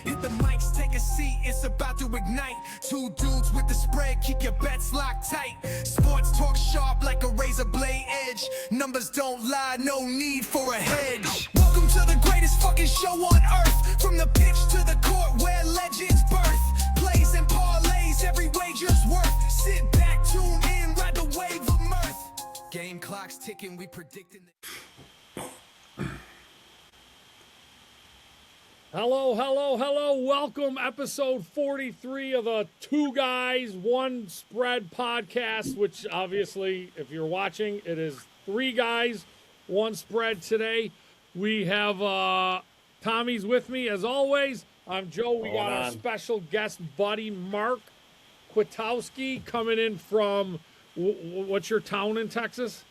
If the mics take a seat, it's about to ignite. Two dudes with the spread, keep your bets locked tight. Sports talk sharp like a razor blade edge. Numbers don't lie, no need for a hedge. Welcome to the greatest fucking show on earth. From the pitch to the court where legends birth. Plays and parlays, every wager's worth. Sit back, tune in, ride the wave of mirth. Game clock's ticking, we predicting Hello, hello, hello. Welcome, episode 43 of the Two Guys, One Spread podcast, which obviously, if you're watching, it is Three Guys, One Spread today. We have Tommy's with me, as always. I'm Joe. We got our special guest buddy, Mark Kwitowski, coming in from, what's your town in Texas?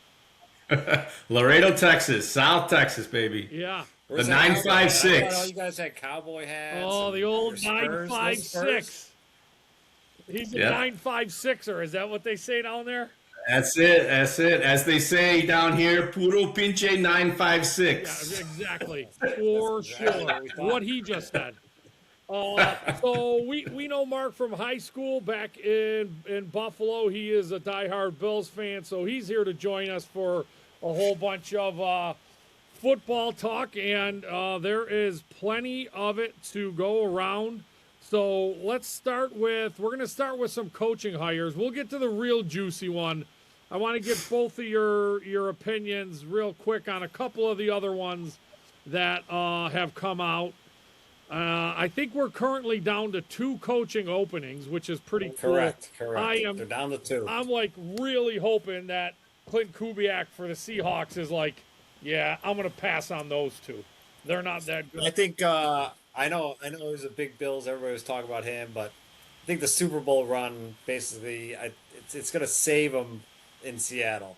Laredo, Texas. South Texas, baby. Yeah. The 956. You guys had cowboy hats. Oh, the old 956. He's a 956er. Is that what they say down there? That's it. That's it. As they say down here, puro pinche 956. Yeah, exactly. For sure. What he just said. So we know Mark from high school back in Buffalo. He is a diehard Bills fan, so he's here to join us for a whole bunch of football talk, and there is plenty of it to go around. So let's start with, we're going to start with some coaching hires. We'll get to the real juicy one. I want to get both of your opinions real quick on a couple of the other ones that have come out. I think we're currently down to 2 coaching openings, which is pretty cool. Correct. They're down to 2. I'm like really hoping that Clint Kubiak for the Seahawks is like, yeah, I'm going to pass on those 2. They're not that good. I think I know he's a big Bills. Everybody was talking about him, but I think the Super Bowl run basically it's going to save him in Seattle.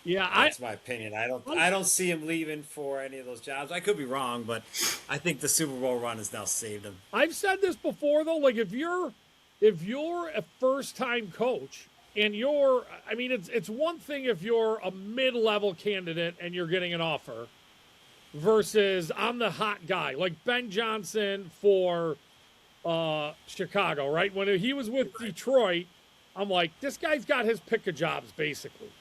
Yeah, that's my opinion. I don't see him leaving for any of those jobs. I could be wrong, but I think the Super Bowl run has now saved him. I've said this before though, like if you're a first-time coach and it's one thing if you're a mid-level candidate and you're getting an offer versus I'm the hot guy, like Ben Johnson for Chicago, right? When he was with Detroit, I'm like, this guy's got his pick of jobs, basically.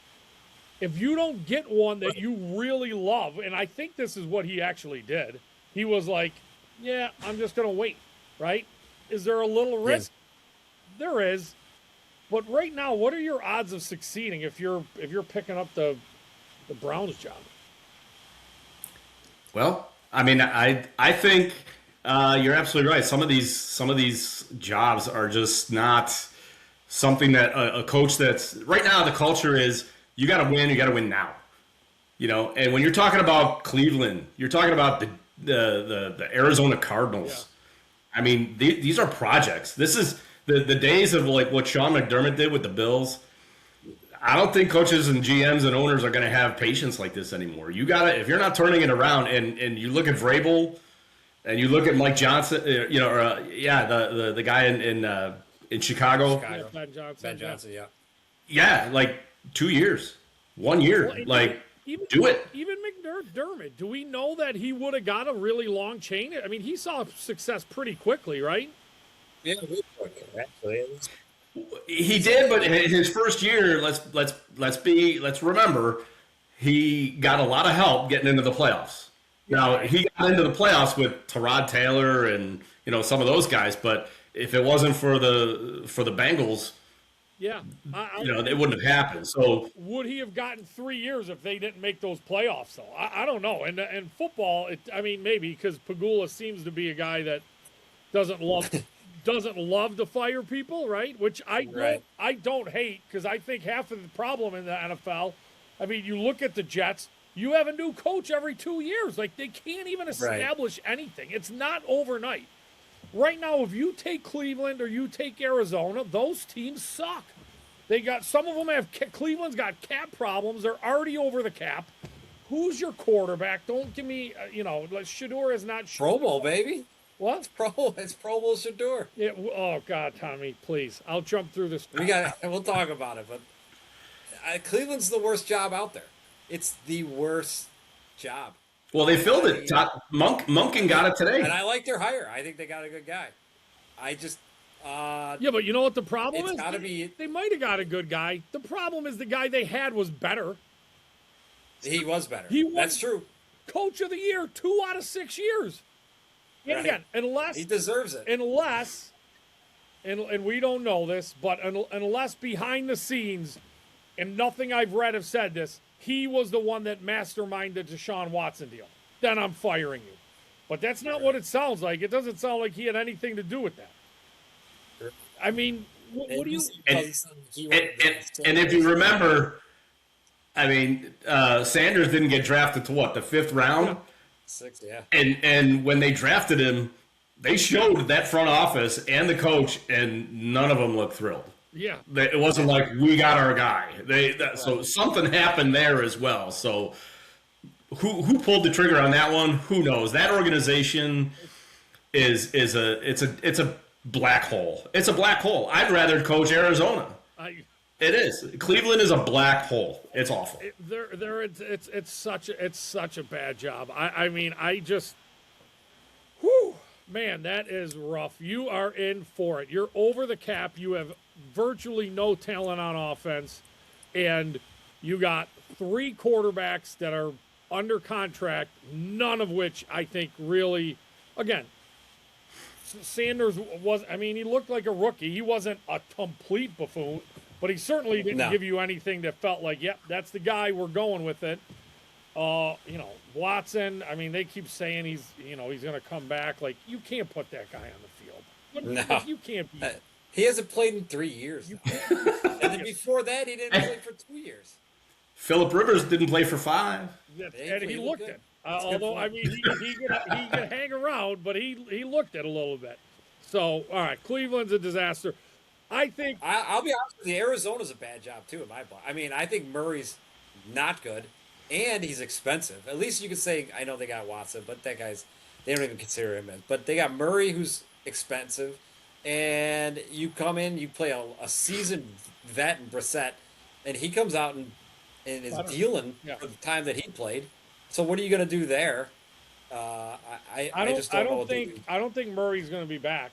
If you don't get one that you really love, and I think this is what he actually did, he was like, yeah, I'm just going to wait, right? Is there a little risk? Yes. There is. But right now, what are your odds of succeeding if you're picking up the Browns job? Well, I mean, I think you're absolutely right. Some of these jobs are just not something that a coach that's right now. The culture is you got to win. You got to win now. You know, and when you're talking about Cleveland, you're talking about the Arizona Cardinals. Yeah. I mean, these are projects. This is the days of like what Sean McDermott did with the Bills. I don't think coaches and GMs and owners are going to have patience like this anymore. You gotta, if you're not turning it around, and you look at Vrabel, and you look at Mike Johnson, the guy in Chicago. Ben Johnson, yeah. Yeah, like 2 years, 1 year, do it. Even McDermott, do we know that he would have got a really long chain? I mean, he saw success pretty quickly, right? Yeah, actually. He did, but his first year, let's remember, he got a lot of help getting into the playoffs. Now he got into the playoffs with Tyrod Taylor and some of those guys, but if it wasn't for the Bengals, it wouldn't have happened. So would he have gotten 3 years if they didn't make those playoffs? Though I don't know. And football, maybe because Pagula seems to be a guy that doesn't love to fire people, right? Which I don't hate, because I think half of the problem in the NFL, you look at the Jets, you have a new coach every 2 years. Like, they can't even establish anything. It's not overnight. Right now, if you take Cleveland or you take Arizona, those teams suck. Some of them have, Cleveland's got cap problems. They're already over the cap. Who's your quarterback? Don't give me, Shador is not Pro Bowl, baby. What? It's Pro Bowl Shador. Yeah. Oh God, Tommy, please. I'll jump through this. We'll talk about it, but Cleveland's the worst job out there. It's the worst job. Well, they filled it. Monken got it today. And I like their hire. I think they got a good guy. I just Yeah, but you know what the problem it's is? got to be. They might have got a good guy. The problem is the guy they had was better. He was better. He was That's true. Coach of the year 2 out of 6 years. And Right. again, unless He deserves it. and we don't know this, but unless behind the scenes, and nothing I've read have said this, he was the one that masterminded the Deshaun Watson deal. Then I'm firing you. But that's not what it sounds like. It doesn't sound like he had anything to do with that. I mean, what do you? And if you remember, I mean, Sanders didn't get drafted to what, the 5th round? 6, yeah. And when they drafted him, they showed that front office and the coach, and none of them looked thrilled. Yeah. It wasn't like we got our guy. So something happened there as well. So who pulled the trigger on that one? Who knows? That organization is a black hole. It's a black hole. I'd rather coach Arizona. It is. Cleveland is a black hole. It's awful. It's such a bad job. I mean, I just, whew, man, that is rough. You are in for it. You're over the cap. You have virtually no talent on offense, and you got 3 quarterbacks that are under contract, none of which I think really, again, Sanders was, I mean, he looked like a rookie. He wasn't a complete buffoon, but he certainly didn't give you anything that felt like, yep, that's the guy, we're going with it. You know, Watson, I mean, they keep saying he's going to come back. Like, you can't put that guy on the field. No. You can't be. He hasn't played in 3 years now. And then before that, he didn't play for 2 years. Phillip Rivers didn't play for 5. And he looked it. Although, I mean, he could hang around, but he looked it a little bit. So, all right, Cleveland's a disaster. I think I'll be honest with you, Arizona's a bad job too in my book. I mean, I think Murray's not good, and he's expensive. At least you could say, I know they got Watson, but that guy's, they don't even consider him. But they got Murray, who's expensive, and you come in, you play a seasoned vet in Brissett, and he comes out and is dealing for the time that he played. So what are you going to do there? I just don't know. I don't think Murray's going to be back.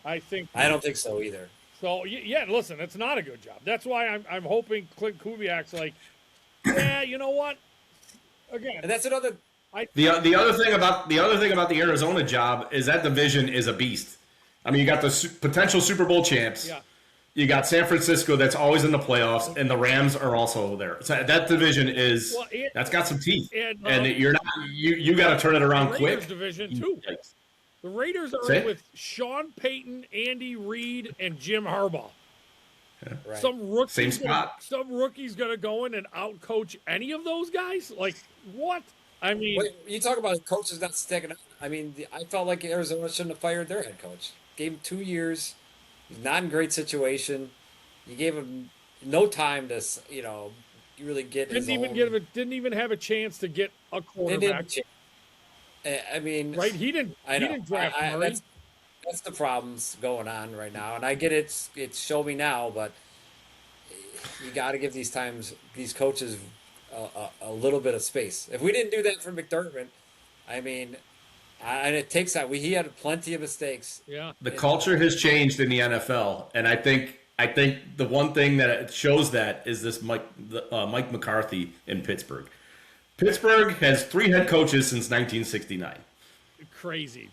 I don't think so either. So yeah, listen, it's not a good job. That's why I'm hoping Clint Kubiak's like, yeah, you know what? Again, and that's another. The other thing about the Arizona job is that division is a beast. I mean, you got the potential Super Bowl champs. Yeah. You got San Francisco that's always in the playoffs, and the Rams are also there. So that division is that's got some teeth, and you're not you got to turn it around the quick. Raiders division too. The Raiders are with Sean Payton, Andy Reid, and Jim Harbaugh. Yeah. Right. Some rookie's gonna go in and outcoach any of those guys. Like what? I mean, you talk about coaches not sticking out. I mean, I felt like Arizona shouldn't have fired their head coach. Gave him 2 years. He's not in great situation. You gave him no time to, really get. Didn't even have a chance to get a quarterback. I mean, right? He didn't draft Murray. That's the problems going on right now, and I get it's show me now, but you got to give these coaches a little bit of space. If we didn't do that for McDermott, I mean. And it takes that. He had plenty of mistakes. Yeah. The culture has changed in the NFL, and I think the one thing that shows that is this Mike McCarthy in Pittsburgh. Pittsburgh has 3 head coaches since 1969. Crazy.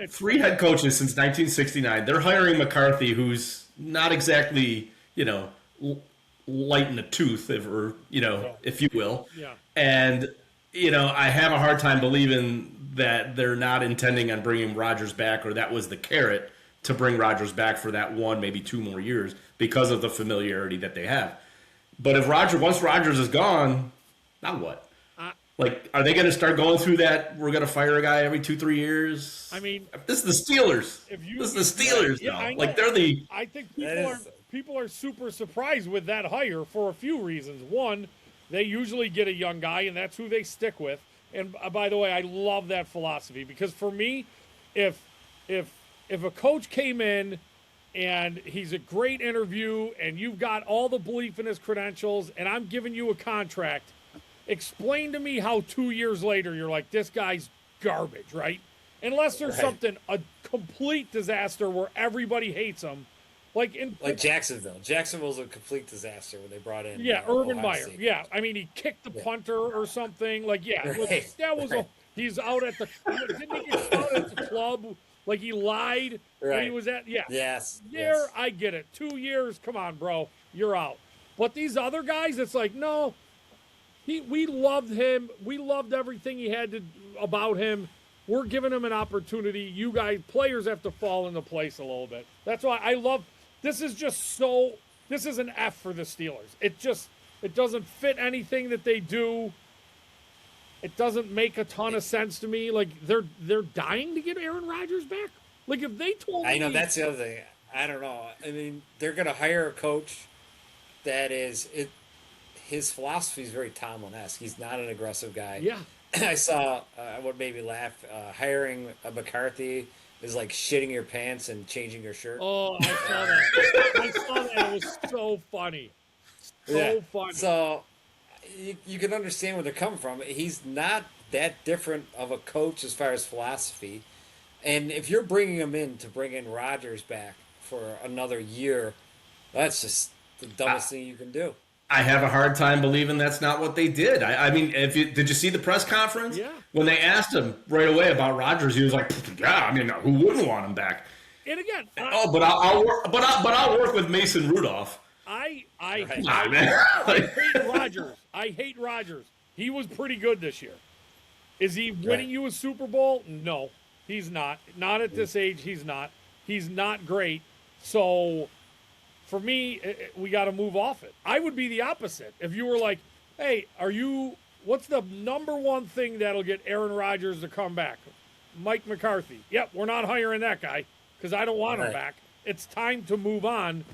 3 head coaches since 1969. They're hiring McCarthy, who's not exactly light in the tooth, if you will. Yeah. And I have a hard time believing that they're not intending on bringing Rodgers back, or that was the carrot to bring Rodgers back for that 1, maybe 2 more years because of the familiarity that they have. But if once Rodgers is gone, now what? Are they going to start going through that? We're going to fire a guy every 2-3 years. I mean, this is the Steelers. This is the Steelers now. They're the. I think people are super surprised with that hire for a few reasons. One, they usually get a young guy, and that's who they stick with. And by the way, I love that philosophy because for me, if a coach came in and he's a great interview and you've got all the belief in his credentials and I'm giving you a contract, explain to me how 2 years later you're like, this guy's garbage, right? Unless there's something, a complete disaster where everybody hates him. Like Jacksonville. Jacksonville's a complete disaster when they brought in Urban Ohio Meyer. State. Yeah, I mean, he kicked the punter or something. Like, yeah, Right. that was he's out at the, didn't he get caught at the club? Like, he lied when he was at, Yes. I get it. 2 years, come on, bro, you're out. But these other guys, it's like, no, we loved him. We loved everything he had about him. We're giving him an opportunity. You guys, players have to fall into place a little bit. That's why I love. This is an F for the Steelers. It doesn't fit anything that they do. It doesn't make a ton of sense to me. Like, they're dying to get Aaron Rodgers back. Like, if they told me, I know that's the other thing. I don't know. I mean, they're going to hire a coach that is it. His philosophy is very Tomlin-esque. He's not an aggressive guy. Yeah. I saw what made me laugh. Hiring a McCarthy is like shitting your pants and changing your shirt. Oh, I saw that. I saw that. It was so funny. So funny. So you can understand where they're coming from. He's not that different of a coach as far as philosophy. And if you're bringing him in to bring in Rodgers back for another year, that's just the dumbest thing you can do. I have a hard time believing that's not what they did. I mean, did you see the press conference? Yeah. When they asked him right away about Rodgers, he was like, "Yeah, I mean, who wouldn't want him back?" And again, I'll work with Mason Rudolph. I Come on, man. hate Rodgers. I hate Rodgers. He was pretty good this year. Is he winning you a Super Bowl? No, he's not. Not at this age. He's not. He's not great. So, for me, we got to move off it. I would be the opposite. If you were like, hey, what's the number one thing that'll get Aaron Rodgers to come back? Mike McCarthy. Yep, we're not hiring that guy because I don't want him back. It's time to move on.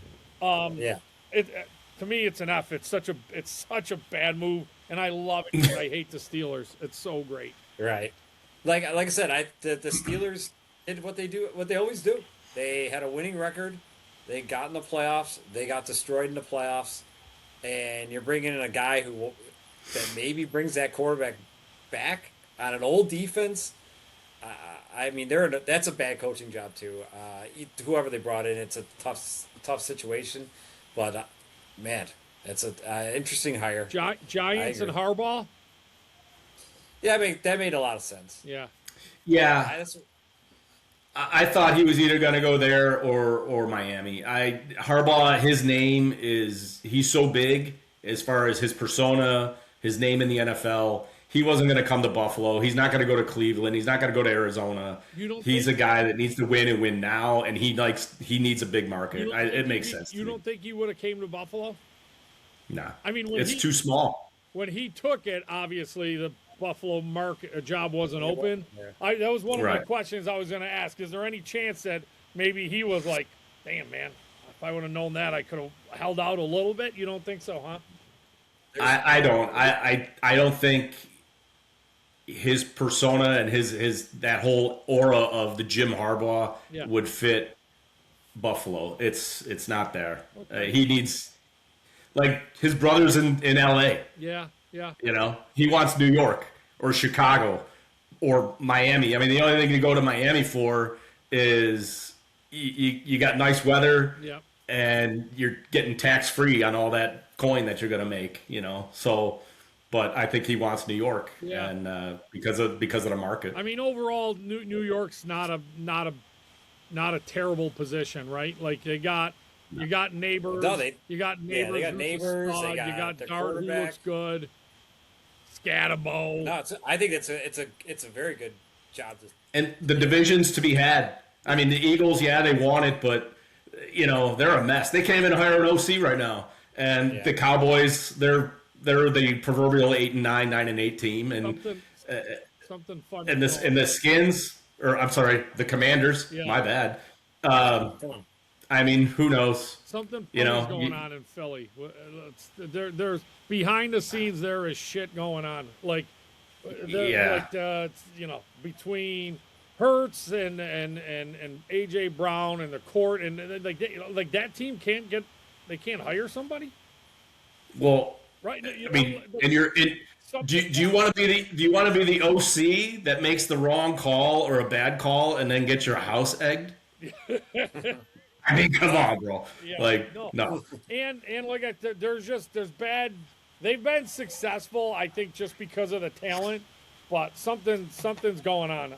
To me, it's an F. It's such a bad move, and I love it. I hate the Steelers. It's so great. Right. Like I said, the Steelers did what they always do. They had a winning record. They got in the playoffs. They got destroyed in the playoffs. And you're bringing in a guy that maybe brings that quarterback back on an old defense. I mean, that's a bad coaching job too. Whoever they brought in, it's a tough situation. But man, that's an interesting hire. Giants and Harbaugh. Yeah, I mean that made a lot of sense. Yeah. Yeah. I thought he was either going to go there or Miami. Harbaugh, his name he's so big as far as his persona, his name in the NFL. He wasn't going to come to Buffalo. He's not going to go to Cleveland. He's not going to go to Arizona. He's a guy that needs to win and win now, and he needs a big market. It makes sense. You don't think he would have came to Buffalo? Nah. I mean, it's too small. When he took it, obviously the Buffalo market job wasn't open. Yeah. That was one of my questions I was going to ask. Is there any chance that maybe he was like, damn, man, if I would have known that, I could have held out a little bit? You don't think so, huh? I don't. I don't think his persona and his that whole aura of the Jim Harbaugh would fit Buffalo. It's not there. Okay. He needs, like, his brother's in L.A. Yeah. You know, he wants New York or Chicago or Miami. I mean, the only thing you go to Miami for is you got nice weather and you're getting tax-free on all that coin that you're going to make, you know. So, but I think he wants New York and because of the market. I mean, overall, New York's not a terrible position, right? Like you got neighbors. No, you got neighbors. They got neighbors. You got Dart, who looks good. Scatabo. No, I think it's a very good job. And the divisions to be had. I mean, the Eagles, they won it, but you know they're a mess. They can't even hire an OC right now, and the Cowboys, they're the proverbial 8-9, 9-8 team, and something fun. And the Skins, or I'm sorry, the Commanders. My bad. I mean, who knows? Something funny's going on in Philly. There's behind the scenes. There is shit going on. Like, between Hurts and AJ Brown and the court and like that team can't hire somebody. Well, right? I mean, and Do you want to be the OC that makes the wrong call or a bad call and then get your house egged? I mean, come on, bro. Yeah, Like, no. no. And like there's bad. They've been successful, I think, just because of the talent, but something's going on.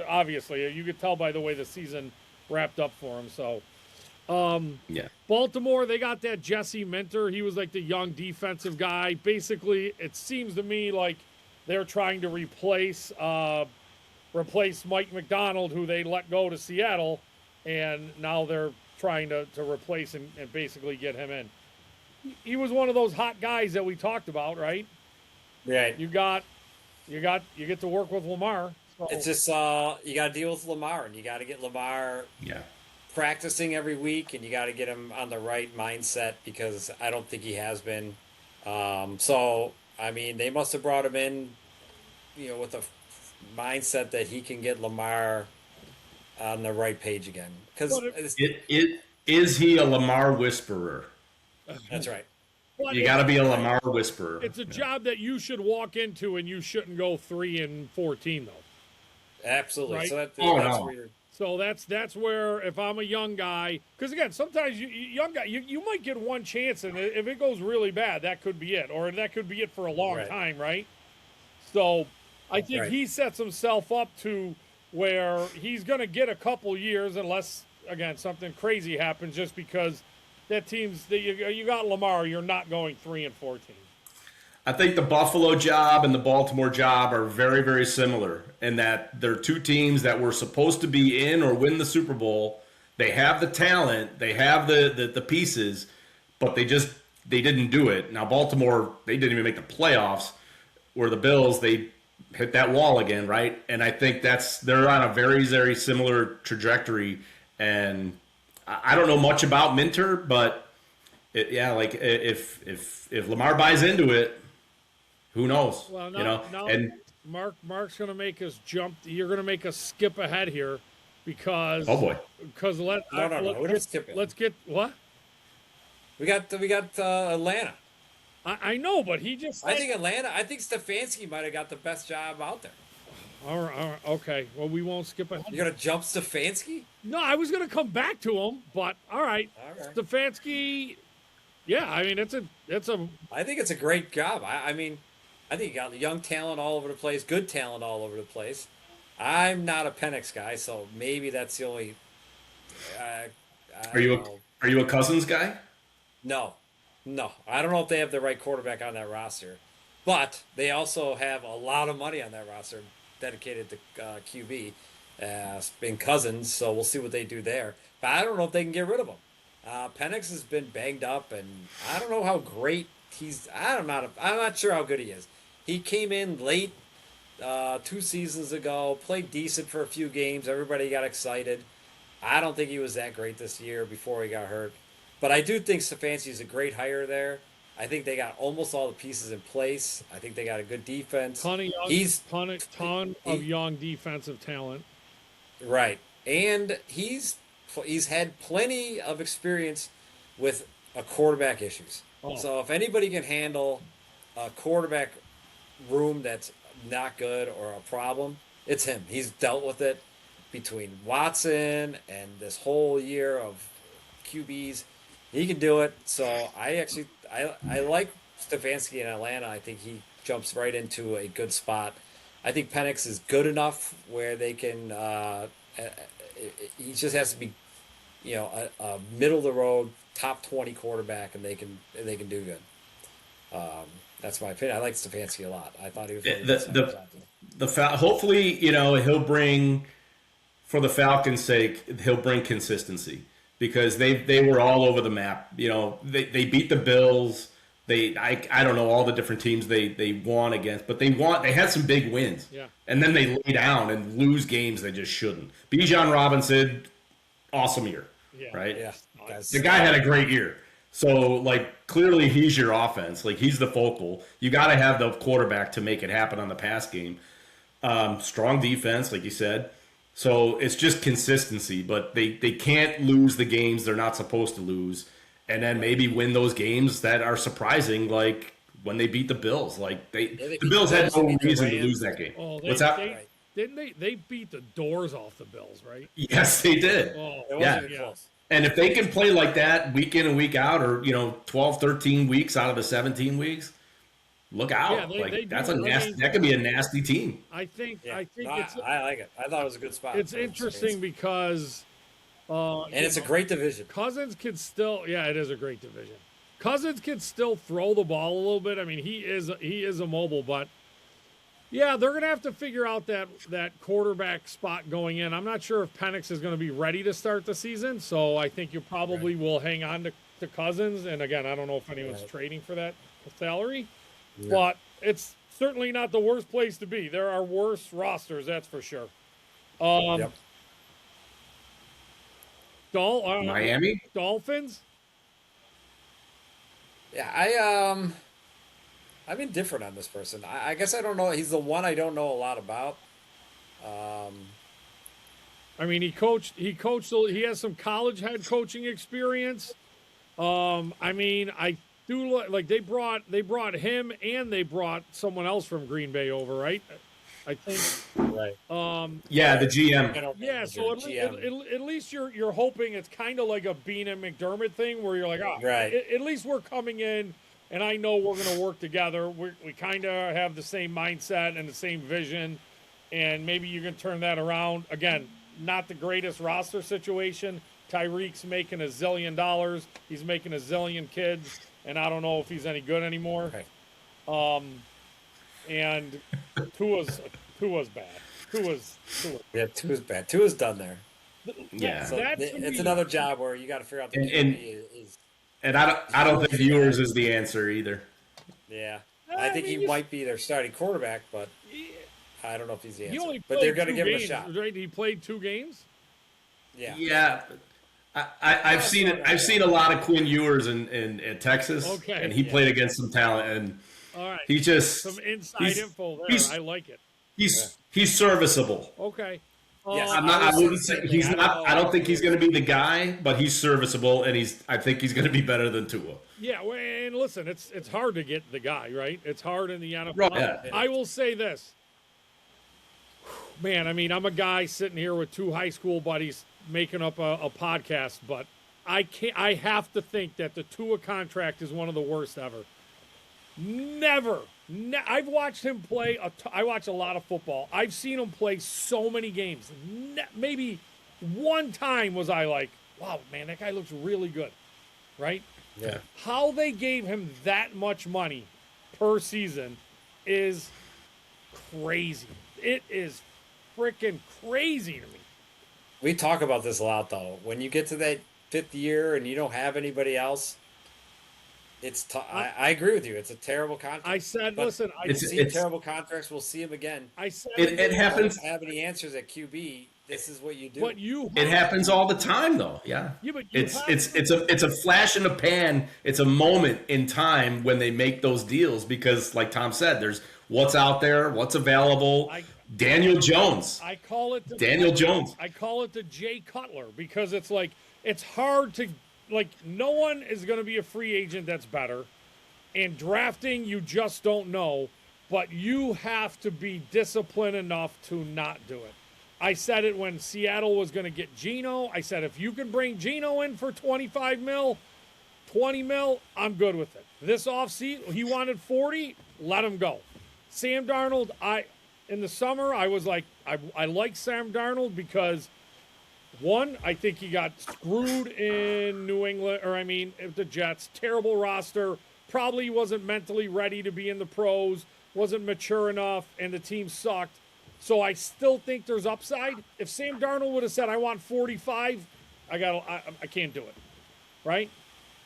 Obviously, you could tell by the way the season wrapped up for them. So, Yeah. Baltimore, they got that Jesse Minter. He was like the young defensive guy. Basically, it seems to me like they're trying to replace Mike McDonald, who they let go to Seattle, and now they're trying to replace and basically get him in. He was one of those hot guys that we talked about, right? Right. You get to work with Lamar. So. It's just you got to deal with Lamar, and you got to get Lamar Yeah. practicing every week, and you got to get him on the right mindset because I don't think he has been. So I mean, they must have brought him in, with a mindset that he can get Lamar on the right page again. Because Is he a Lamar whisperer? that's right. But You got to be a Lamar whisperer. It's a job that you should walk into, and you shouldn't go 3-14 though. Absolutely. Right? So that's no. where you're. So that's where if I'm a young guy, because again, sometimes young guy, you might get one chance, and if it goes really bad, that could be it, or that could be it for a long time, right? So I think he sets himself up to where he's going to get a couple years, unless again something crazy happens, just because that team's you got Lamar, you're not going 3-14. I think the Buffalo job and the Baltimore job are very, very similar in that they're two teams that were supposed to be in or win the Super Bowl. They have the talent, they have the pieces, but they didn't do it. Now Baltimore, they didn't even make the playoffs. Where the Bills, they hit that wall again, right? And I think they're on a very, very similar trajectory. And I don't know much about Minter, but if Lamar buys into it, who knows? Well, now, and Mark's going to make us jump. You're going to make us skip ahead here because oh boy, because No. We don't skip it. let's get what We got Atlanta. I know, but he just I think Stefanski might have got the best job out there. all right, okay. Well, we won't skip ahead. You're gonna jump Stefanski? No, I was going to come back to him, but all right, Stefanski. Yeah, I mean it's a. I think it's a great job. I mean, I think you got young talent all over the place, good talent all over the place. I'm not a Penix guy, so maybe that's the only. are you a Cousins guy? No, I don't know if they have the right quarterback on that roster, but they also have a lot of money on that roster dedicated to QB, in Cousins. So we'll see what they do there. But I don't know if they can get rid of him. Penix has been banged up, and I don't know how great he's. I'm not sure how good he is. He came in late 2 seasons ago, played decent for a few games. Everybody got excited. I don't think he was that great this year before he got hurt. But I do think Stefanski is a great hire there. I think they got almost all the pieces in place. I think they got a good defense. Ton of young defensive talent. Right, and he's had plenty of experience with quarterback issues. Oh. So if anybody can handle a quarterback room that's not good or a problem, it's him. He's dealt with it between Watson and this whole year of QBs. He can do it. So I like Stefanski in Atlanta. I think he jumps right into a good spot. I think Penix is good enough where they can. He just has to be, a middle of the road top 20 quarterback, and they can do good. That's my opinion. I like Stefanski a lot. I thought he was really hopefully he'll bring, for the Falcons' sake, he'll bring consistency because they were all over the map. They beat the Bills. I don't know all the different teams they won against, but they had some big wins. Yeah. And then they lay down and lose games they just shouldn't. Bijan Robinson, awesome year. Yeah. Right? Yeah. The guy had a great year. So, clearly he's your offense. He's the focal. You got to have the quarterback to make it happen on the pass game. Strong defense, like you said. So, it's just consistency. But they can't lose the games they're not supposed to lose. And then maybe win those games that are surprising, like when they beat the Bills. Like Yeah, they the beat Bills the had Bills, they no beat the reason to Rams. lose that game. Oh, What's that? Right. didn't they? They beat the doors off the Bills, right? Yes, they did. Oh, It wasn't Yeah. even close. And if they can play like that week in and week out, or 12, 13 weeks out of the 17 weeks, look out. Yeah, they That's do. a nasty. That could be a nasty team. I think Yeah. I think No, I like it. I thought it was a good spot. it's for the interesting Saints. because And it's a great division. Cousins can still, yeah, it is a great division. Cousins can still throw the ball a little bit. I mean, he is a mobile, but yeah, they're gonna have to figure out that quarterback spot going in. I'm not sure if Penix is gonna be ready to start the season, so I think you probably will hang on to Cousins. And again, I don't know if anyone's trading for that salary, but it's certainly not the worst place to be. There are worse rosters, that's for sure. Yep. Miami? Dolphins. Yeah, I'm indifferent on this person. I guess I don't know. He's the one I don't know a lot about. I mean, he coached. He has some college head coaching experience. I mean, I do like they brought him and they brought someone else from Green Bay over, right? I think. Right. Yeah, the GM. Yeah. So at least you're hoping it's kind of like a Bean and McDermott thing where you're like, oh, Right. At least we're coming in. And I know we're going to work together. We kind of have the same mindset and the same vision. And maybe you can turn that around. Again, not the greatest roster situation. Tyreek's making $1 zillion. He's making $1 zillion kids. And I don't know if he's any good anymore. Right. And Tua's bad. Tua's. Yeah, Tua's bad. Tua's done there. Yeah. So That to it's me- another job where you got to figure out the And- QB is. And I don't think viewers is the answer either. Yeah, I think mean, he might be their starting quarterback, but I don't know if he's the He answer. only But they're played going to 2 give him a games, shot. right? He played 2 games. Yeah. Yeah. I've seen it. I've seen a lot of Quinn Ewers in Texas, Okay. and he played against some talent, and All right. he just Some inside he's- info there. he's- I like it. he's serviceable. Okay. Yes. I wouldn't say Same thing. he's I don't not. know. I don't think he's going to be the guy, but he's serviceable, and I think he's going to be better than Tua. Yeah, well, and listen, it's hard to get the guy, right? It's hard in the NFL. Right. Yeah. I will say this. Man, I mean, I'm a guy sitting here with 2 high school buddies making up a podcast, but I have to think that the Tua contract is one of the worst ever. I've watched him play. I watch a lot of football. I've seen him play so many games. Maybe one time was I like, wow, man, that guy looks really good, right? Yeah. How they gave him that much money per season is crazy. It is freaking crazy to me. We talk about this a lot, though. When you get to that 5th year and you don't have anybody else, it's. I agree with you. It's a terrible contract. I said, But listen, we've It's- seen terrible contracts. We'll see him again. I said, It happens. Don't have any answers at QB. This is what you do. but you, It happens all the time, though. Yeah. Yeah, but you have- It's a flash in the pan. It's a moment in time when they make those deals because, like Tom said, there's what's out there, what's available. Daniel Jones. I call it Daniel Jones. I call it the Jay Cutler because it's like it's hard to no one is going to be a free agent that's better, and drafting you just don't know, but you have to be disciplined enough to not do it. I said it when Seattle was going to get Geno. I said if you can bring Geno in for 25 mil, 20 mil, I'm good with it. This offseason, he wanted 40, let him go. Sam Darnold, in the summer, I was like, I like Sam Darnold because, one, I think he got screwed in New England, the Jets. Terrible roster. Probably wasn't mentally ready to be in the pros, wasn't mature enough, and the team sucked. So I still think there's upside. If Sam Darnold would have said, I want 45, I can't do it, right?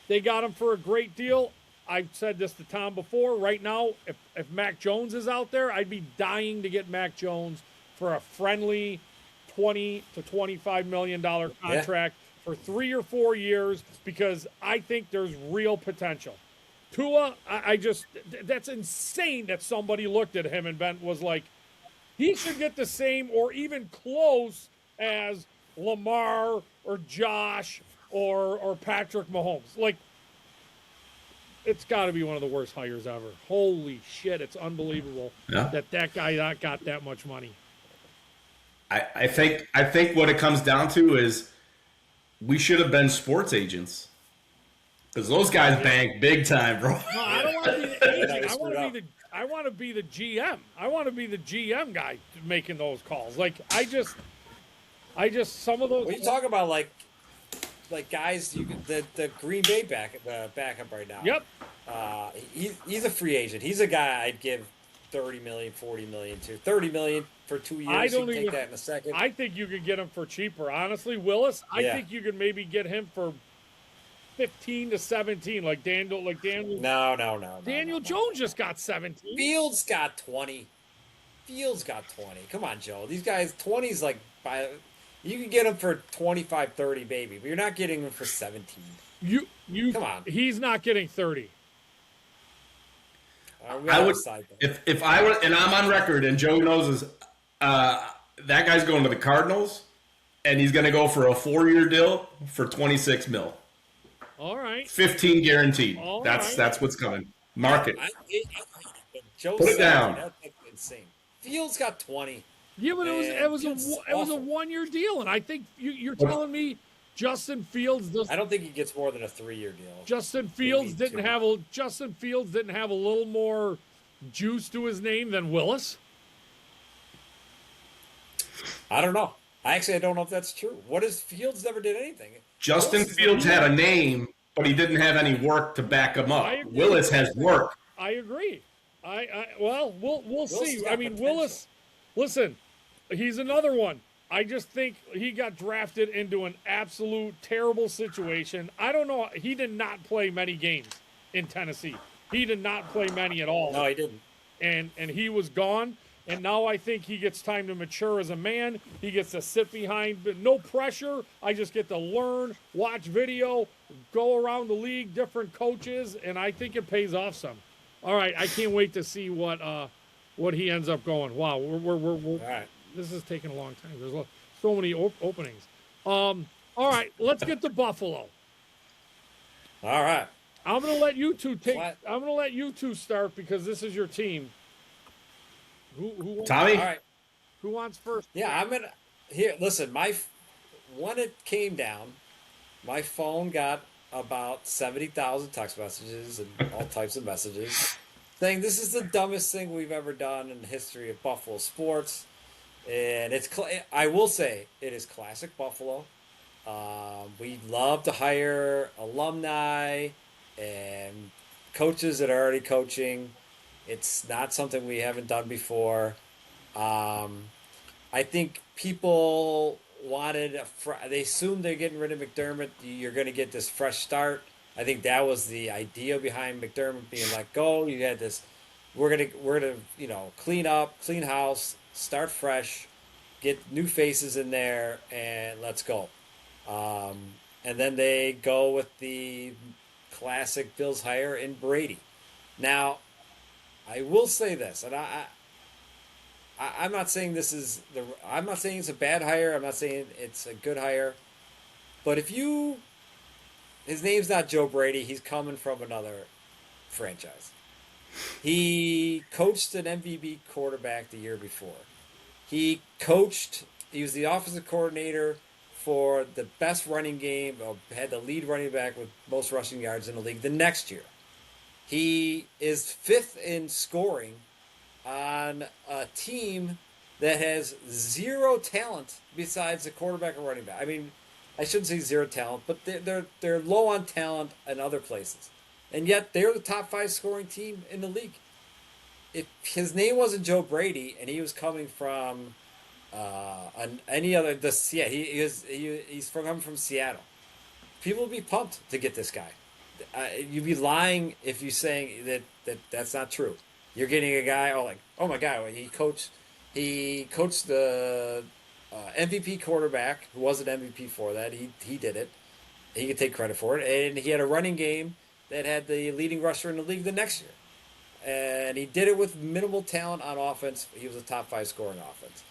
They got him for a great deal. I've said this to Tom before. Right now, if Mac Jones is out there, I'd be dying to get Mac Jones for a friendly $20 to $25 million contract for 3 or 4 years because I think there's real potential. Tua, that's insane that somebody looked at him and was like, he should get the same or even close as Lamar or Josh or Patrick Mahomes. Like, it's got to be one of the worst hires ever. Holy shit, it's unbelievable Yeah. that guy not got that much money. I think what it comes down to is we should have been sports agents because those guys bank big time, bro. No, I don't want to be the agent. they I want screwed to be the I want to be the GM. I want to be the GM guy making those calls. Like I just some of those. What are you talking about? Like guys, the Green Bay backup right now. Yep. He's a free agent. He's a guy I'd give 30 million, 40 million to. 30 million for 2 years. I don't He'd even take that in a second. I think you could get him for cheaper. Honestly, Willis, I Yeah. think you could maybe get him for 15 to 17, like Daniel. No. Daniel Jones just got 17. Fields got 20. Come on, Joe. These guys, 20's like you can get him for 25, 30, baby, but you're not getting him for 17. You Come on. He's not getting 30. I would if I were, and I'm on record, and Joe knows this. That guy's going to the Cardinals, and he's going to go for a 4-year deal for 26 mil, All right. 15 guaranteed. All That's right. that's what's coming. Market. Joe Put it down. That's insane. Fields got 20. Yeah, but it was a awful. 1-year deal, and I think you're telling me Justin Fields does. I don't think he gets more than a 3-year deal. Justin Fields Maybe didn't two. have a little more juice to his name than Willis. I don't know. I don't know if that's true. What is Fields never did anything? Justin Willis is Fields had a name, but he didn't have any work to back him up. I agree. Willis has work. I agree. Well, we'll see. got I mean, potential. Willis. Listen, he's another one. I just think he got drafted into an absolute terrible situation. I don't know. He did not play many games in Tennessee. He did not play many at all. No, he didn't. And he was gone. And now I think he gets time to mature as a man. He gets to sit behind, but no pressure. I just get to learn, watch video, go around the league, different coaches, and I think it pays off some. All right, I can't wait to see what he ends up going. Wow, we're All right. this is taking a long time. There's so many openings. All right, let's get to Buffalo. All right. I'm gonna let you two What? I'm gonna let you two start because this is your team. Who Tommy, All right. who wants first? Yeah, I'm gonna here. Listen, when it came down, my phone got about 70,000 text messages and all types of messages saying this is the dumbest thing we've ever done in the history of Buffalo sports, and I will say it is classic Buffalo. We love to hire alumni and coaches that are already coaching. It's not something we haven't done before. I think people wanted they assumed they're getting rid of McDermott. You're going to get this fresh start. I think that was the idea behind McDermott being let go. You had this. We're gonna clean up, clean house, start fresh, get new faces in there, and let's go. And then they go with the classic Bills hire in Brady. Now, I will say this, and I'm not saying I'm not saying it's a bad hire. I'm not saying it's a good hire. But his name's not Joe Brady. He's coming from another franchise. He coached an MVP quarterback the year before. He was the offensive coordinator for the best running game, had the lead running back with most rushing yards in the league the next year. He is fifth in scoring on a team that has zero talent besides the quarterback and running back. I mean, I shouldn't say zero talent, but they're low on talent in other places, and yet they're the top 5 scoring team in the league. If his name wasn't Joe Brady and he was coming from he's coming from Seattle, people would be pumped to get this guy. You'd be lying if you're saying that's not true. You're getting a guy, oh my God, he coached the MVP quarterback who wasn't MVP for that. He did it. He could take credit for it, and he had a running game that had the leading rusher in the league the next year, and he did it with minimal talent on offense. He was a top 5 scoring offense.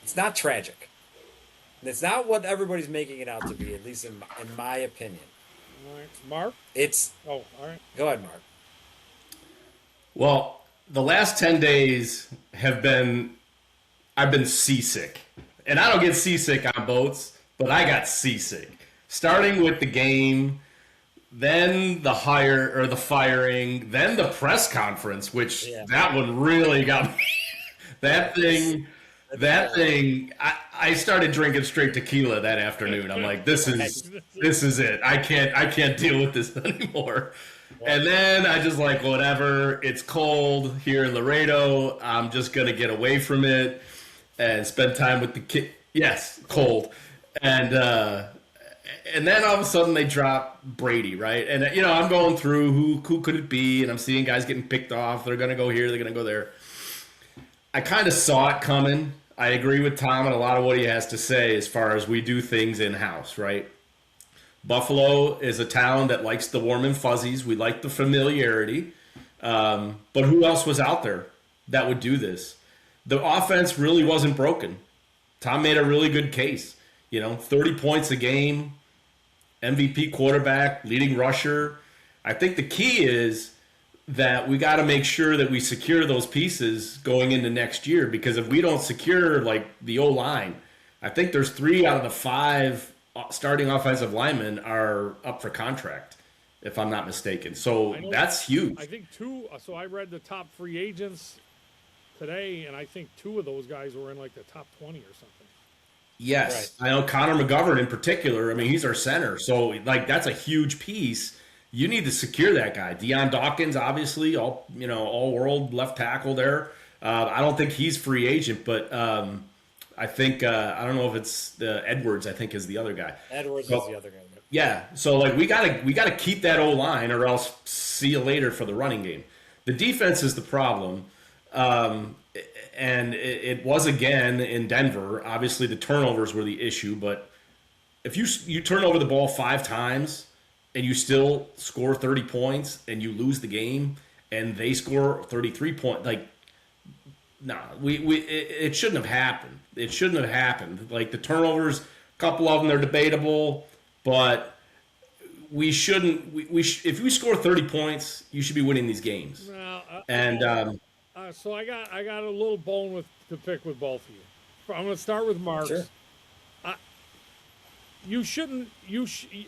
It's not tragic. It's not what everybody's making it out to be, at least in my opinion. All right. Mark? It's Oh, all right. go ahead, Mark. Well, the last 10 days I've been seasick. And I don't get seasick on boats, but I got seasick. Starting with the game, then the firing, then the press conference, which that one really got me. that thing, I started drinking straight tequila that afternoon. I'm like, this is it. I can't deal with this anymore. And then I just like, whatever, it's cold here in Laredo. I'm just going to get away from it and spend time with the kid. Yes, cold. And then all of a sudden they drop Brady, right? And, I'm going through who could it be? And I'm seeing guys getting picked off. They're going to go here. They're going to go there. I kind of saw it coming. I agree with Tom and a lot of what he has to say as far as we do things in-house, right? Buffalo is a town that likes the warm and fuzzies. We like the familiarity. But who else was out there that would do this? The offense really wasn't broken. Tom made a really good case. 30 points a game, MVP quarterback, leading rusher. I think the key is that we got to make sure that we secure those pieces going into next year, because if we don't secure like the O-line, I think there's 3 out of the 5 starting offensive linemen are up for contract, if I'm not mistaken. So that's huge. I think 2. So I read the top free agents today, and I think 2 of those guys were in like the top 20 or something. Yes, right. I know Connor McGovern in particular. I mean, he's our center, so like that's a huge piece. You need to secure that guy. Deion Dawkins, obviously, all world left tackle there. I don't think he's free agent, but I think I don't know if it's Edwards. I think is the other guy. Edwards is the other guy. Yeah, so like we gotta keep that O line, or else see you later for the running game. The defense is the problem. And it was again in Denver. Obviously, the turnovers were the issue, but if you turn over the ball 5 times and you still score 30 points and you lose the game and they score 33 points, like, nah, it shouldn't have happened. It shouldn't have happened. Like the turnovers, a couple of them are debatable, but we shouldn't. If we score 30 points, you should be winning these games. So I got a little bone to pick with both of you. I'm going to start with Mark. Sure. You shouldn't.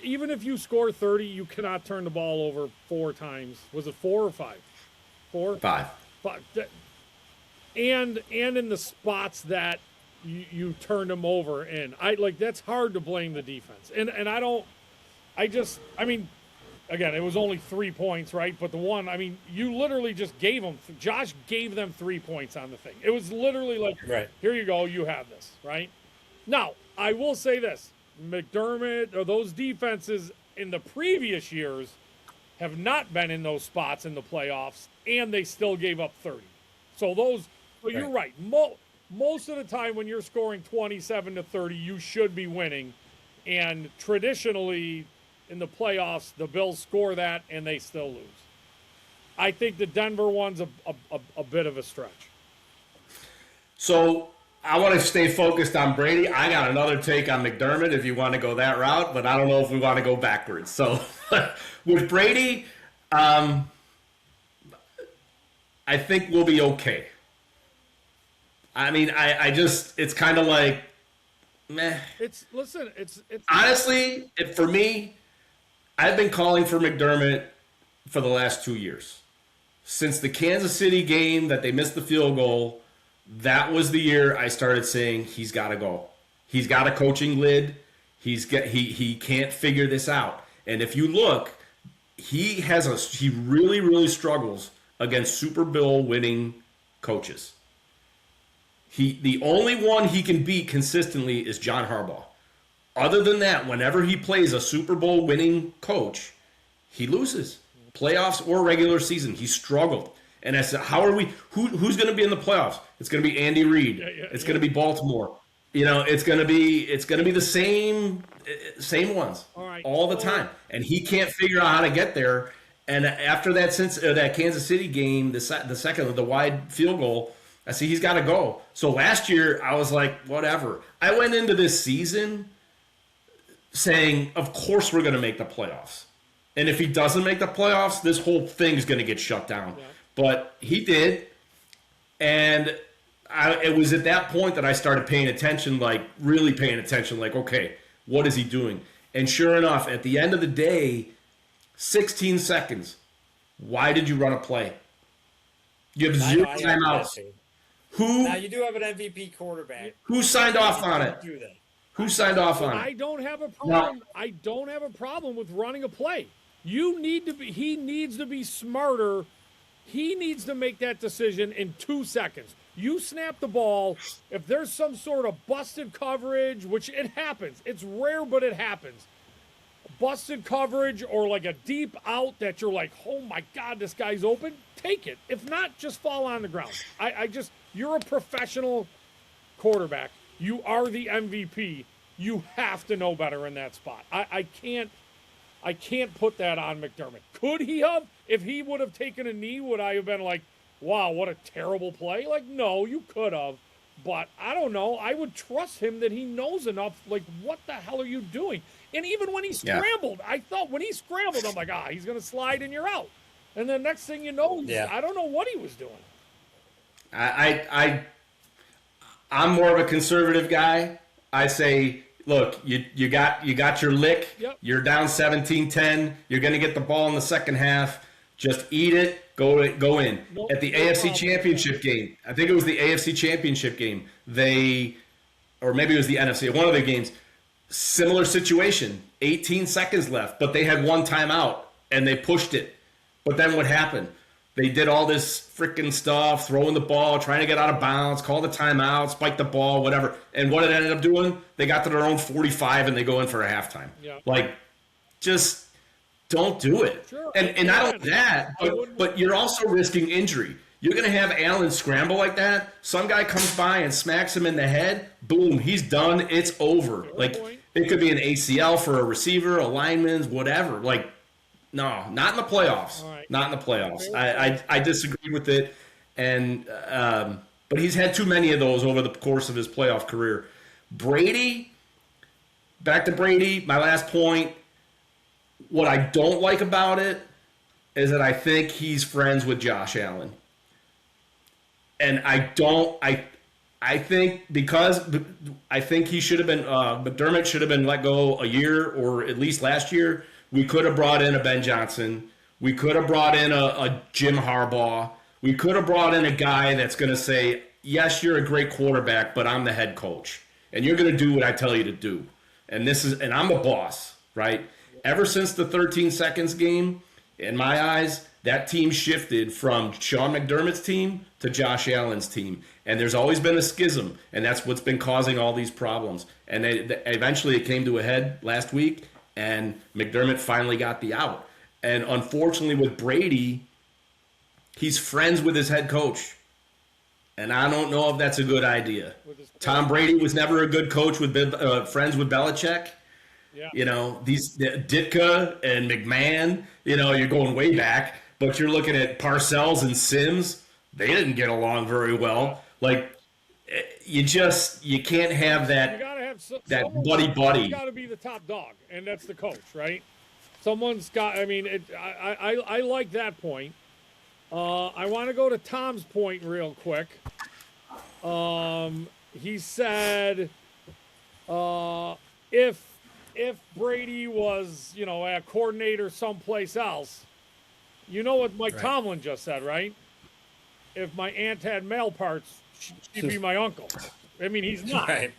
Even if you score 30, you cannot turn the ball over 4 times. Was it 4 or 5? 4. 5. 5. And in the spots that you turned them over in, that's hard to blame the defense. And I don't. I mean. Again, it was only 3 points, right? But the one, I mean, you literally just gave them. Josh gave them 3 points on the thing. It was literally like, Here you go, you have this, right? Now, I will say this: McDermott or those defenses in the previous years have not been in those spots in the playoffs, and they still gave up 30. So you're right. Most of the time, when you're scoring 27 to 30, you should be winning, and traditionally, in the playoffs, the Bills score that, and they still lose. I think the Denver one's a bit of a stretch. So I want to stay focused on Brady. I got another take on McDermott if you want to go that route, but I don't know if we want to go backwards. So with Brady, I think we'll be okay. I mean, I just, it's kind of like, meh. It's honestly, for me, I've been calling for McDermott for the last 2 years. Since the Kansas City game that they missed the field goal, that was the year I started saying he's got to go. He's got a coaching lid. He can't figure this out. And if you look, he really, really struggles against Super Bowl winning coaches. The only one he can beat consistently is John Harbaugh. Other than that, whenever he plays a Super Bowl winning coach, he loses. Playoffs or regular season, he struggled. And I said, how are we? Who's going to be in the playoffs? It's going to be Andy Reid. It's going to be Baltimore. It's going to be the same ones all the time. And he can't figure out how to get there. And after that Kansas City game, the second of the wide field goal, I see he's got to go. So last year I was like, whatever. I went into this season saying, of course we're going to make the playoffs. And if he doesn't make the playoffs, this whole thing's going to get shut down. Yeah. But he did. And it was at that point that I started paying attention, like really paying attention, like, okay, what is he doing? And sure enough, at the end of the day, 16 seconds. Why did you run a play? You have zero timeouts. Now you do have an MVP quarterback. Who signed off on it? Do that. Who signed off on I it? don't have a problem. I don't have a problem with running a play. You need to be. He needs to be smarter. He needs to make that decision in 2 seconds. You snap the ball. If there's some sort of busted coverage, which it happens, it's rare, but it happens. Busted coverage or like a deep out that you're like, oh my God, this guy's open. Take it. If not, just fall on the ground. You're a professional quarterback. You are the MVP. You have to know better in that spot. I can't put that on McDermott. Could he have? If he would have taken a knee, would I have been like, wow, what a terrible play? Like, no, you could have. But I don't know. I would trust him that he knows enough. Like, what the hell are you doing? And even when he scrambled, I thought when he scrambled, I'm like, he's going to slide and you're out. And then next thing you know, I don't know what he was doing. I'm more of a conservative guy. I say, look, you got your lick. Yep. You're down 17-10. You're going to get the ball in the second half. Just eat it. Go in. Nope, At the no AFC problem. Championship game, I think it was the AFC Championship game. Or maybe it was the NFC. One of the games, similar situation. 18 seconds left, but they had one timeout and they pushed it. But then what happened? They did all this freaking stuff, throwing the ball, trying to get out of bounds, call the timeout, spike the ball, whatever. And what it ended up doing? They got to their own 45 and they go in for a halftime. Yeah. Like, just don't do it. Sure. And not only that, but you're also risking injury. You're going to have Allen scramble like that. Some guy comes by and smacks him in the head. Boom, he's done. It's over. Point. It could be an ACL for a receiver, a lineman, whatever. Like, no, not in the playoffs. All right. Not in the playoffs. I disagree with it. And but he's had too many of those over the course of his playoff career. Brady, back to Brady, my last point. What I don't like about it is that I think he's friends with Josh Allen. And I think he should have been, McDermott should have been let go a year or at least last year. We could have brought in a Ben Johnson. We could have brought in a Jim Harbaugh. We could have brought in a guy that's going to say, yes, you're a great quarterback, but I'm the head coach. And you're going to do what I tell you to do. And I'm the boss, right? Ever since the 13 seconds game, in my eyes, that team shifted from Sean McDermott's team to Josh Allen's team. And there's always been a schism, and that's what's been causing all these problems. And eventually it came to a head last week, and McDermott finally got the out. And unfortunately with Brady, he's friends with his head coach. And I don't know if that's a good idea. Tom Brady was never a good coach with friends with Belichick. Yeah. You know, these Ditka and McMahon, you're going way back, but you're looking at Parcells and Sims. They didn't get along very well. Like, you can't have that. You gotta have that buddy. Got to be the top dog, and that's the coach, right? Someone's got. I mean, I like that point. I want to go to Tom's point real quick. He said, if Brady was, a coordinator someplace else, you know what Mike Tomlin just said, right? If my aunt had male parts, she'd be my uncle. I mean, he's not. Right.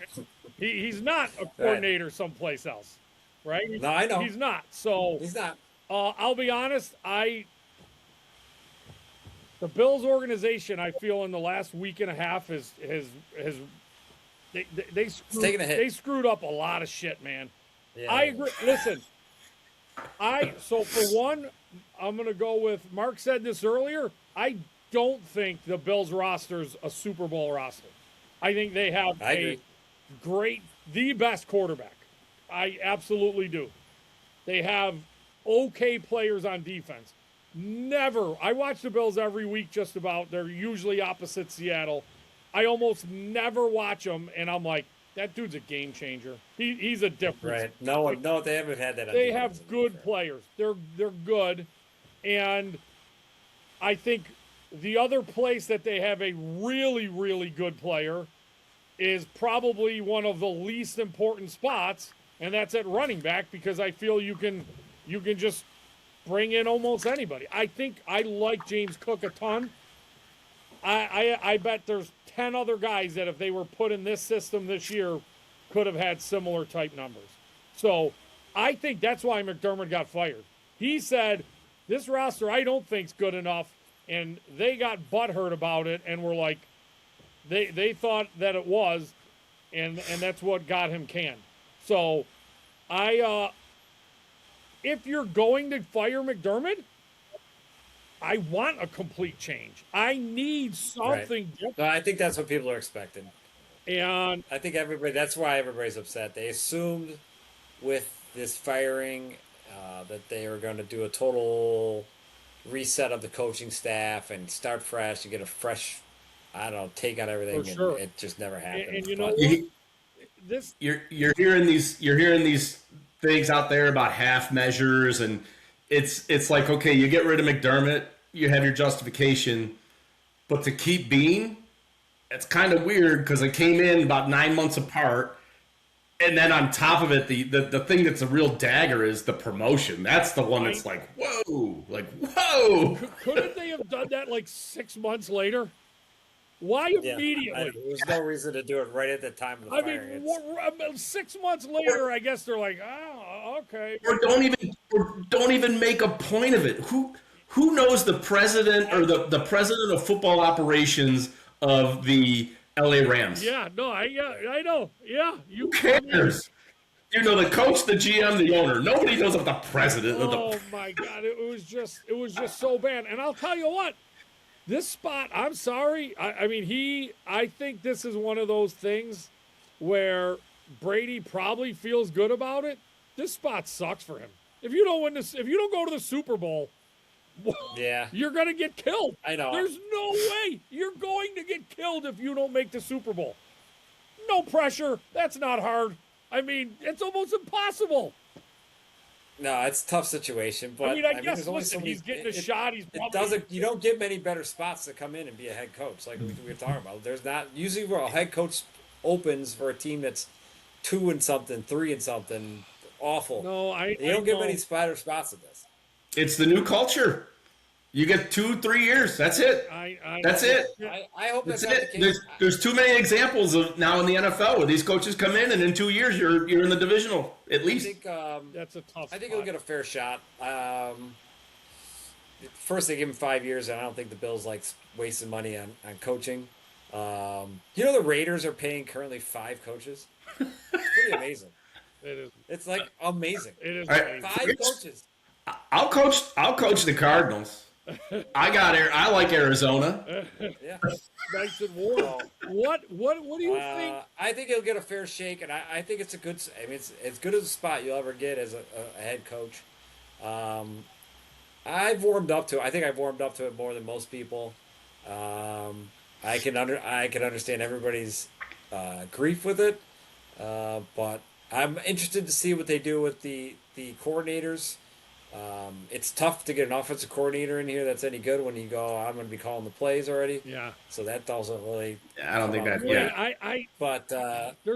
He's not a coordinator someplace else, right? No, I know. He's not. So He's not. I'll be honest. The Bills organization, I feel, in the last week and a half they taking a hit. They screwed up a lot of shit, man. Yeah. I agree. Listen, so for one, I'm going to go with Mark said this earlier. I don't think the Bills roster's a Super Bowl roster. I think they have the best quarterback. I absolutely do. They have okay players on defense. I watch the Bills every week just about. They're usually opposite Seattle. I almost never watch them, and I'm like, That dude's a game changer. He's a difference. Right. No, they haven't had that. On They defense, have to be good fair. players. They're good, and I think the other place that they have a really, really good player is probably one of the least important spots, and that's at running back, because I feel you can just bring in almost anybody. I think I like James Cook a ton. I bet there's 10 other guys that if they were put in this system this year could have had similar type numbers. So I think that's why McDermott got fired. He said, this roster I don't think's good enough, and they got butthurt about it and were like, they thought that it was, and that's what got him canned. So if you're going to fire McDermott, I want a complete change. I need something different. No, I think that's what people are expecting. And I think that's why everybody's upset. They assumed with this firing that they were going to do a total reset of the coaching staff and start fresh and get a fresh, I don't know, take on everything. For sure. And it just never happened. And you know But- what? This You're hearing these things out there about half measures, and it's like, okay, you get rid of McDermott, you have your justification, but to keep Bean, it's kind of weird because it came in about 9 months apart. And then on top of it, the thing that's a real dagger is the promotion. That's the one that's like, whoa. couldn't they have done that like 6 months later? Why immediately? There was no reason to do it right at the time of the I firing. mean, 6 months later, I guess they're like, oh, okay. Or don't even make a point of it. Who knows the president or the president of football operations of the LA Rams? Yeah, no, I know. Yeah, Who cares? You know the coach, the GM, the owner. Nobody knows what the president of the. Oh my God, it was just so bad. And I'll tell you what, this spot, I'm sorry. I think this is one of those things where Brady probably feels good about it. This spot sucks for him. If you don't win this, if you don't go to the Super Bowl, Yeah. you're gonna get killed. I know. There's no way you're going to get killed if you don't make the Super Bowl. No pressure. That's not hard. I mean, it's almost impossible. No, it's a tough situation, but I guess there's only listen, so he's many- getting a shot. He's It probably doesn't. You don't get many better spots to come in and be a head coach, like we were talking about. There's not usually where a head coach opens for a team that's 2 and something, 3 and something, awful. No, You don't get know. many spider spots at this. It's the new culture. You get 2-3 years. That's it. That's it. I hope That's that's not it. the case. There's too many examples of now in the NFL where these coaches come in and in 2 years you're in the divisional at I least. think That's a tough. I think spot. he'll get a fair shot. First, they give him 5 years, and I don't think the Bills like wasting money on coaching. The Raiders are paying currently 5 coaches. It's pretty amazing. It is. It's like amazing. It is. All right. amazing. 5 coaches. I'll coach the Cardinals. I like Arizona. Yeah. Nice and warm. What do you think? I think he'll get a fair shake, and I think it's a good. I mean, it's as good as a spot you'll ever get as a head coach. I've warmed up to. I think I've warmed up to it more than most people. I can understand everybody's grief with it, but I'm interested to see what they do with the coordinators. It's tough to get an offensive coordinator in here that's any good when you go, I'm going to be calling the plays already. Yeah. So that doesn't really. I don't think that. Wait, Yeah. But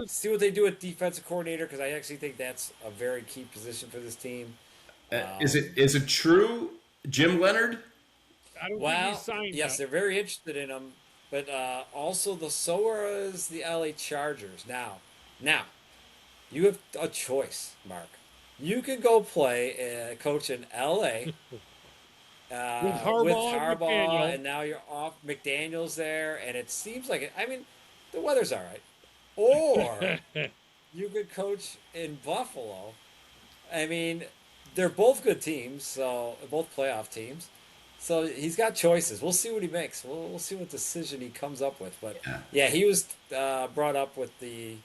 see what they do with defensive coordinator, because I actually think that's a very key position for this team. Is it true, Jim Leonard? I don't think Well, he signed. yes, they're very interested in him, but also so is the LA Chargers. Now, you have a choice, Mark. You can go play coach in LA With Harbaugh and McDaniel. and now you're off. McDaniel's there, and it seems like it. I mean, the weather's all right. Or you could coach in Buffalo. I mean, they're both good teams, so both playoff teams. So he's got choices. We'll see what he makes. We'll see what decision he comes up with. But yeah, he was brought up with the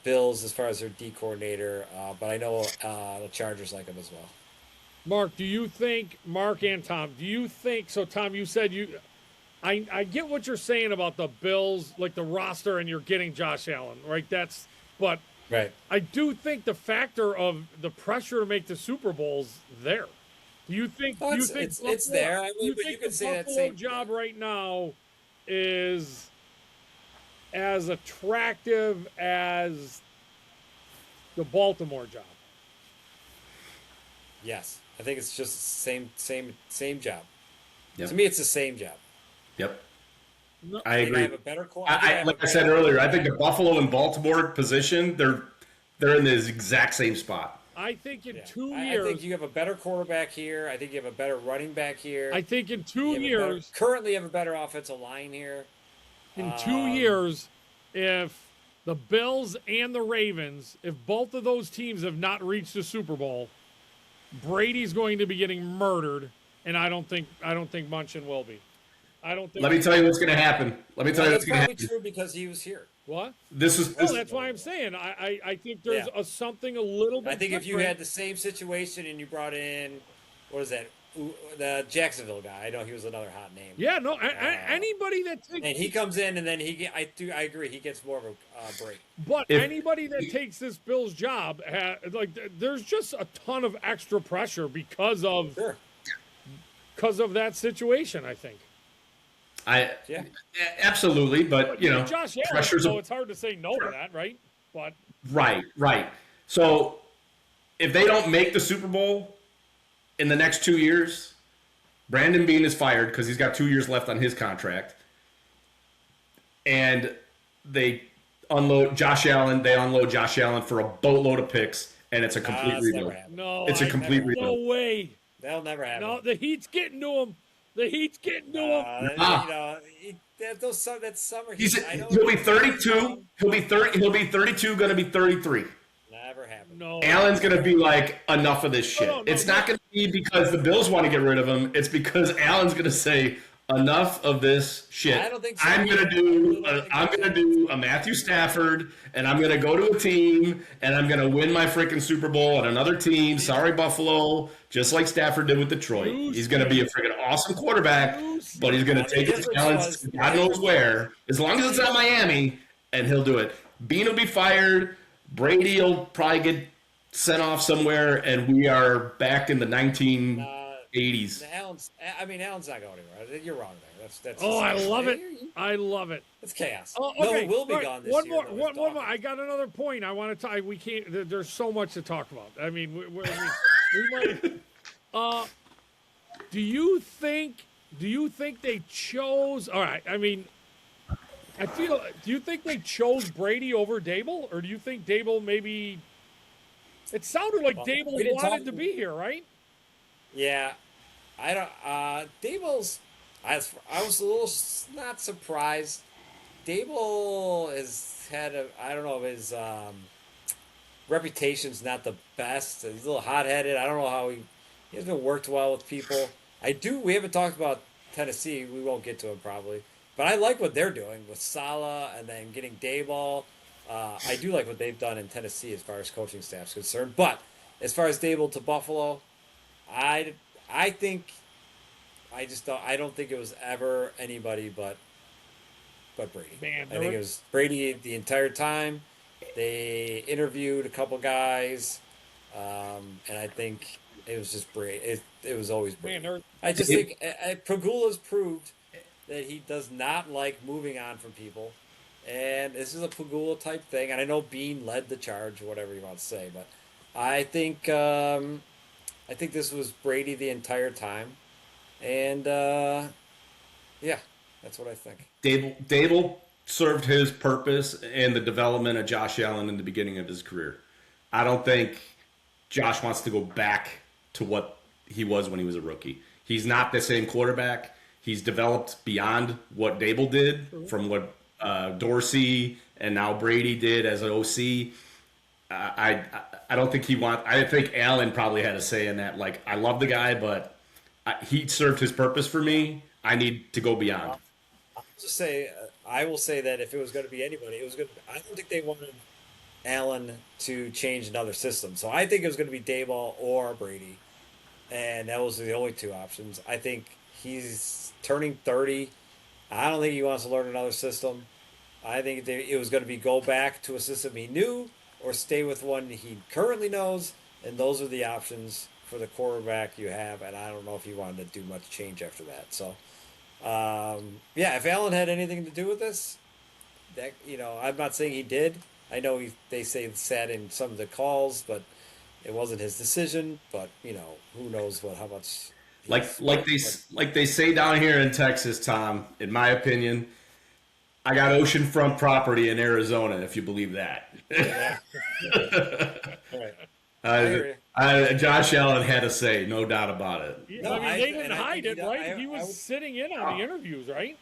Bills as far as their D coordinator, but I know the Chargers like him as well. Mark and Tom, do you think so? Tom, you said I get what you're saying about the Bills, like the roster, and you're getting Josh Allen, right? But Right. I do think the factor of the pressure to make the Super Bowl's there. Do you think? Well, Do you it's, think it's, Buffalo? it's there. I Do mean, you but think you could the say that Buffalo same job right now is as attractive as the Baltimore job? Yes, I think it's just same job. Yep. To me, it's the same job. Yep. No, I think I agree. have a better core. I think I have Like a I said better earlier, I think quarterback. the Buffalo and Baltimore position, they're in the exact same spot. I think in Yeah. 2 years. I think you have a better quarterback here. I think you have a better running back here. I think in You 2 have a better, years. currently have a better offensive line here. In 2 Um, years, if the Bills and the Ravens, if both of those teams have not reached the Super Bowl, Brady's going to be getting murdered, and I don't think Munchin will be. I don't think. Let me tell you what's going to happen. Let me tell Well, you that's what's going to probably happen. true because he was here. What? This is Well, this. that's why I'm saying I think there's Yeah. something a little bit. I think if you different. had the same situation and you brought in, what is that? The Jacksonville guy. I know he was another hot name. Yeah, no, anybody that takes, And he comes in and then I agree, he gets more of a break. but If- anybody that takes this Bills job, there's just a ton of extra pressure because of that situation. I think. Yeah. Absolutely, but you know, Josh Allen, pressure's so it's hard to say no to that, right? But right. So if they don't make the Super Bowl in the next 2 years, Brandon Beane is fired because he's got 2 years left on his contract, and they unload Josh Allen. They unload Josh Allen for a boatload of picks, and it's a complete That's never rebuild. happening. no, It's a complete rebuild. No way. That'll never happen. No, the heat's getting to him. The heat's getting to him. Ah. You know, that summer. He'll he's be 32. He'll be 30. He'll be 32. Going to be 33. Never happened. No. Allen's going to be like, enough of this shit. no, It's not going to be because the Bills want to get rid of him. It's because Allen's going to say, enough of this shit. I don't think so. I'm going to do a Matthew Stafford, and I'm going to go to a team, and I'm going to win my freaking Super Bowl at another team. Sorry, Buffalo. Just like Stafford did with Detroit. He's going to be a freaking awesome quarterback, but he's going to take his talents to God knows where. As long as it's not Miami, and he'll do it. Bean will be fired. Brady will probably get sent off somewhere, and we are back in the 1980s. Allen's not going anywhere. You're wrong there. That's. Oh, I love it. I love it. It's chaos. Oh, No, okay. he will be All right, gone this one year. more, though, one with more. Dawkins. I got another point I want to talk. We can't. There's so much to talk about. I mean, we might. Do you think they chose? All right. I mean, do you think they chose Brady over Dable, or do you think Dable maybe? It sounded like Dable we didn't wanted talk- to be here, right? Yeah, I don't. Dable's. I was a little not surprised. Dable has had I don't know, his reputation's not the best. He's a little hot headed. I don't know how he hasn't worked well with people. We haven't talked about Tennessee. We won't get to him probably, but I like what they're doing with Saleh and then getting Dayball. I do like what they've done in Tennessee as far as coaching staff's concerned. But as far as Dayball to Buffalo, I think I don't think it was ever anybody but Brady. Man, I think it was Brady the entire time. They interviewed a couple guys, and I think it was just Brady. It was always Brady. Man, I just think Pagula's proved that he does not like moving on from people, and this is a Pagula type thing. And I know Bean led the charge, or whatever you want to say, but I think this was Brady the entire time, and yeah, that's what I think. Dable served his purpose in the development of Josh Allen in the beginning of his career. I don't think Josh wants to go back to what he was when he was a rookie. He's not the same quarterback. He's developed beyond what Dable did, from what Dorsey and now Brady did as an OC. I don't think he wants. I think Allen probably had a say in that. Like, I love the guy, but he served his purpose for me. I need to go beyond. I will say that if it was going to be anybody, it was going to. I don't think they wanted Allen to change another system, so I think it was going to be Dayball or Brady, and that was the only two options. I think he's turning 30. I don't think he wants to learn another system. I think it was going to be go back to a system he knew or stay with one he currently knows, and those are the options for the quarterback you have. And I don't know if he wanted to do much change after that. So, yeah, if Allen had anything to do with this, that I'm not saying he did. I know they say it sat in some of the calls, but it wasn't his decision. But who knows how much. Like they say down here in Texas, Tom. In my opinion, I got oceanfront property in Arizona. If you believe that. Yeah. Right. Josh Allen had a say, no doubt about it. Yeah, No, they didn't I hide think it, right? He was sitting in on the interviews, right?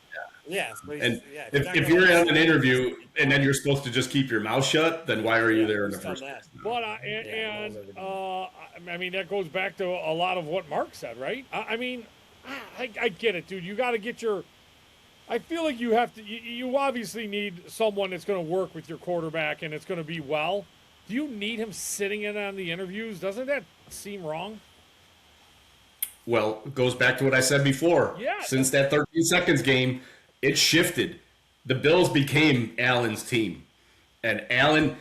Yeah, And if you're in an interview and then you're supposed to just keep your mouth shut, then why are you there in the first place? But I mean that goes back to a lot of what Mark said, right? I get it, dude. You got to get your. I feel like you have to. You obviously need someone that's going to work with your quarterback and it's going to be well. Do you need him sitting in on the interviews? Doesn't that seem wrong? Well, it goes back to what I said before. Yeah. Since that 13 seconds game, it shifted. The Bills became Allen's team. And Allen,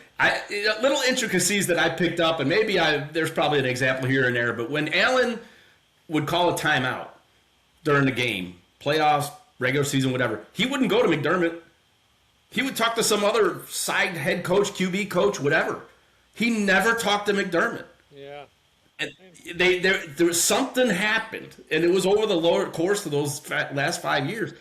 little intricacies that I picked up, and maybe there's probably an example here and there, but when Allen would call a timeout during the game, playoffs, regular season, whatever, he wouldn't go to McDermott. He would talk to some other side head coach, QB coach, whatever. He never talked to McDermott. Yeah. And there was something happened, and it was over the lower course of those last 5 years.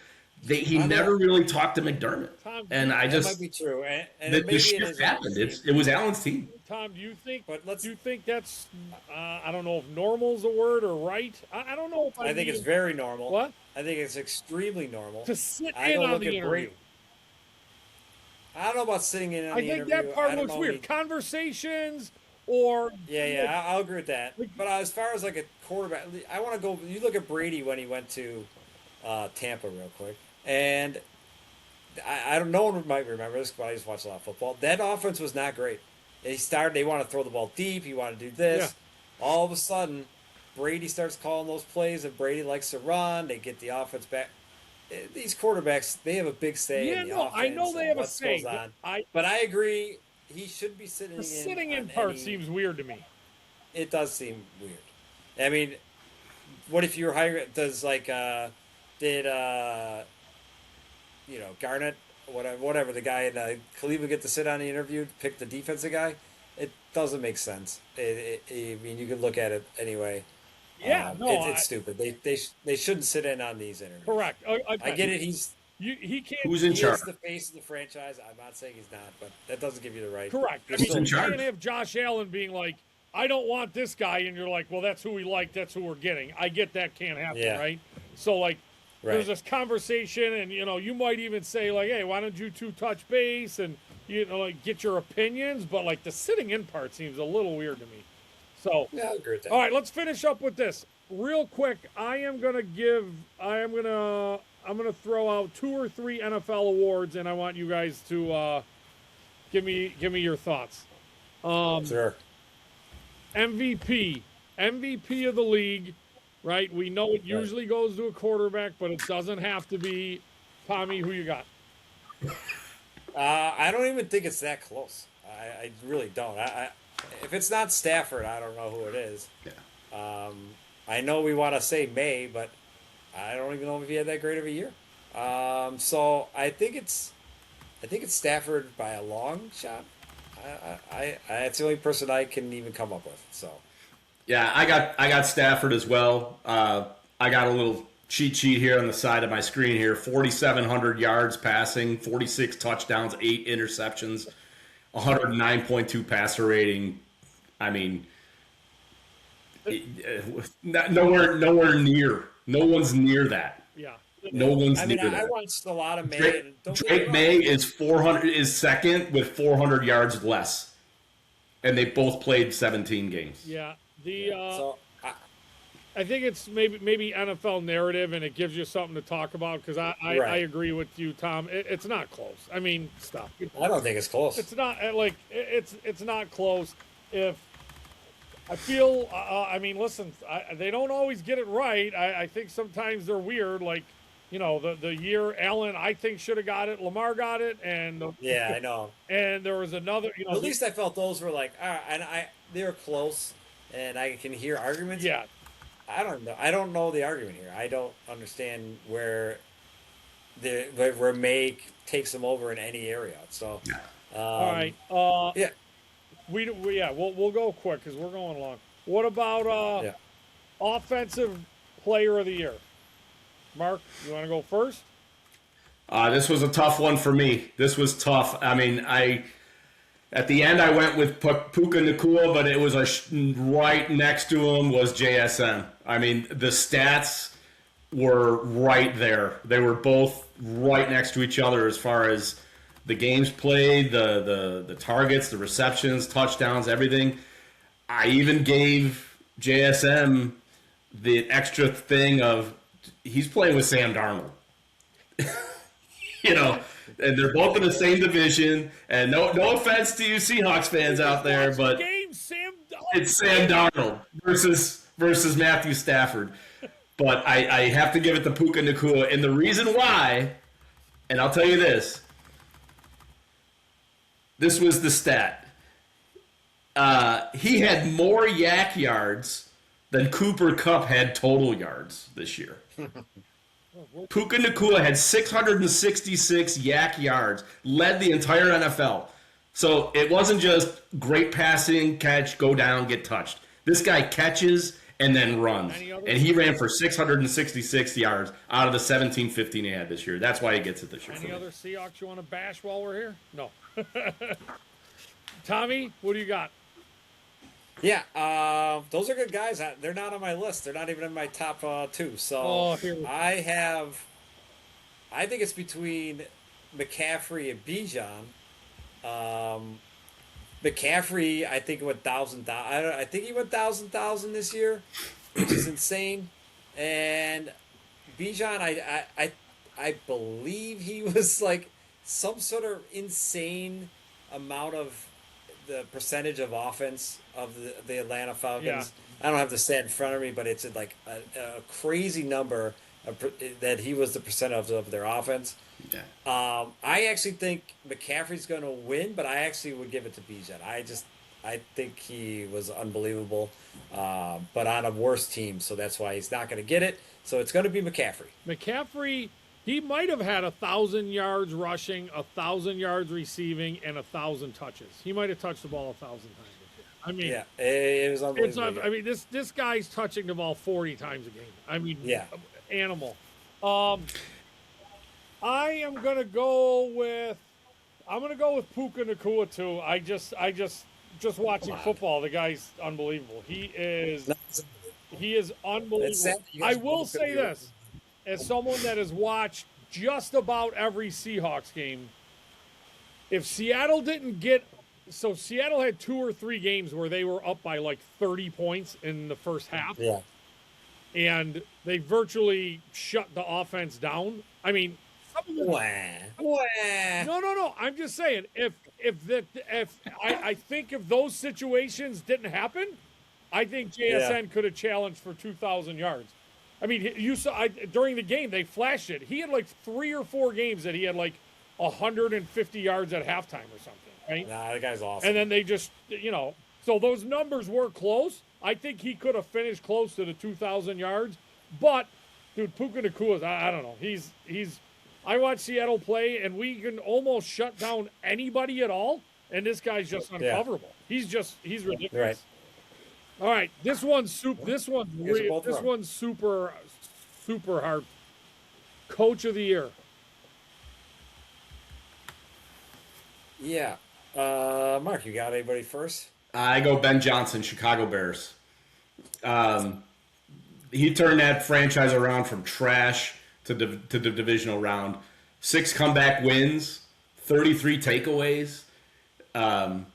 He never really talked to McDermott, and I just that might be true. And the shift happened. It was Allen's team. Tom, do you think? But do you think that's? I don't know if normal's a word or right. I don't know if I think it's very normal. What? I think it's extremely normal To sit in on the interview. I don't know about sitting in on the interview. I think that part looks weird. Conversations or yeah, I'll agree with that. But as far as like a quarterback, I want to go. You look at Brady when he went to Tampa real quick, and I don't know. No one might remember this, but I just watched a lot of football. That offense was not great. They want to throw the ball deep. He wanted to do this. Yeah. All of a sudden, Brady starts calling those plays, and Brady likes to run. They get the offense back. These quarterbacks, they have a big say in the offense. I know they have a say. But I agree, he should be sitting in. The sitting in part seems weird to me. It does seem weird. I mean, what if you're hiring? Does Garnett, whatever the guy in Cleveland get to sit on the interview, pick the defensive guy? It doesn't make sense. I mean, you can look at it anyway. Yeah, it's stupid. They shouldn't sit in on these interviews. Correct. I get it. He can't. Who's in charge? He's the face of the franchise. I'm not saying he's not, but that doesn't give you the right. Correct. Who's in charge? You can't have Josh Allen being like, "I don't want this guy," and you're like, "Well, that's who we like. That's who we're getting." I get that can't happen, right? So there's this conversation, and you might even say like, "Hey, why don't you two touch base and get your opinions?" But the sitting in part seems a little weird to me. So yeah, I agree with that. All right, let's finish up with this real quick. I'm gonna throw out 2 or 3 NFL awards, and I want you guys to give me your thoughts. Sure. MVP of the league, right? We know it usually goes to a quarterback, but it doesn't have to be. Tommy, who you got? I don't even think it's that close. I really don't. If it's not Stafford, I don't know who it is. Yeah. I know we want to say May, but I don't even know if he had that great of a year. So I think it's Stafford by a long shot. It's the only person I can even come up with. So. Yeah, I got Stafford as well. I got a little cheat sheet here on the side of my screen here. 4,700 yards passing, 46 touchdowns, 8 interceptions, 109.2 passer rating. I mean, nowhere near. No one's near that. Yeah. No one's near that. I watched a lot of May. Drake May is second with 400 yards less, and they both played 17 games. Yeah. I think it's maybe NFL narrative, and it gives you something to talk about because I agree with you, Tom. It's not close. I mean, stop. I don't think it's close. It's not it's not close. If I feel, I mean, listen, they don't always get it right. I think sometimes they're weird. the year Allen I think should have got it. Lamar got it, Yeah, I know. and there was another. At least I felt those were like, and they were close, and I can hear arguments. Yeah. I don't know. I don't know the argument here. I don't understand where May takes them over in any area. So, All right. yeah, We'll go quick because we're going long. What about yeah. offensive player of the year? Mark, you want to go first? This was a tough one for me. This was tough. I mean, at the end I went with Puka Nacua, but it was right next to him was JSN. I mean, the stats were right there. They were both right next to each other as far as the games played, the targets, the receptions, touchdowns, everything. I even gave JSM the extra thing of he's playing with Sam Darnold. And they're both in the same division. And no offense to you Seahawks fans out there, but it's Sam Darnold versus Matthew Stafford. But I have to give it to Puka Nacua. And the reason why, and I'll tell you this was the stat. He had more yak yards than Cooper Kupp had total yards this year. Puka Nacua had 666 yak yards, led the entire NFL. So it wasn't just great passing, catch, go down, get touched. This guy catches and then runs. And he ran for 666 yards out of the 17-15 he had this year. That's why he gets it this year. Any other Seahawks you want to bash while we're here? No. Tommy, what do you got? Yeah, those are good guys. They're not on my list. They're not even in my top two. So I think it's between McCaffrey and Bijan. McCaffrey, I think went thousand. I think he went thousand this year, which is insane. And Bijan, I believe he was like some sort of insane amount of the percentage of offense of the Atlanta Falcons. Yeah. I don't have the stat in front of me, but it's like a crazy number that he was the percent of their offense. Yeah. I actually think McCaffrey's going to win, but I actually would give it to Bijan. I think he was unbelievable, but on a worse team, so that's why he's not going to get it. So it's going to be McCaffrey. McCaffrey, he might have had 1,000 yards rushing, 1,000 yards receiving, and 1,000 touches. He might have touched the ball 1,000 times this year. I mean, yeah, it was unbelievable. I mean, this guy's touching the ball 40 times a game. I mean, yeah, animal. I am gonna go with Puka Nacua too. I just watching football. The guy's unbelievable. He is unbelievable. I will say this, as someone that has watched just about every Seahawks game, if Seattle Seattle had 2 or 3 games where they were up by like 30 points in the first half. Yeah. And they virtually shut the offense down. I mean, no. I'm just saying, I think if those situations didn't happen, I think JSN could have challenged for 2,000 yards. I mean, you saw during the game they flashed it. He had like 3 or 4 games that he had like 150 yards at halftime or something. Right? Nah, the guy's awesome. And then they just, so those numbers were close. I think he could have finished close to the 2,000 yards. But, dude, Puka Nacua, I don't know. I watch Seattle play, and we can almost shut down anybody at all, and this guy's just uncoverable. He's ridiculous. Right. All right, this one's super hard. Coach of the year. Yeah. Mark, you got anybody first? I go Ben Johnson, Chicago Bears. He turned that franchise around from trash to the divisional round. 6 comeback wins, 33 takeaways, and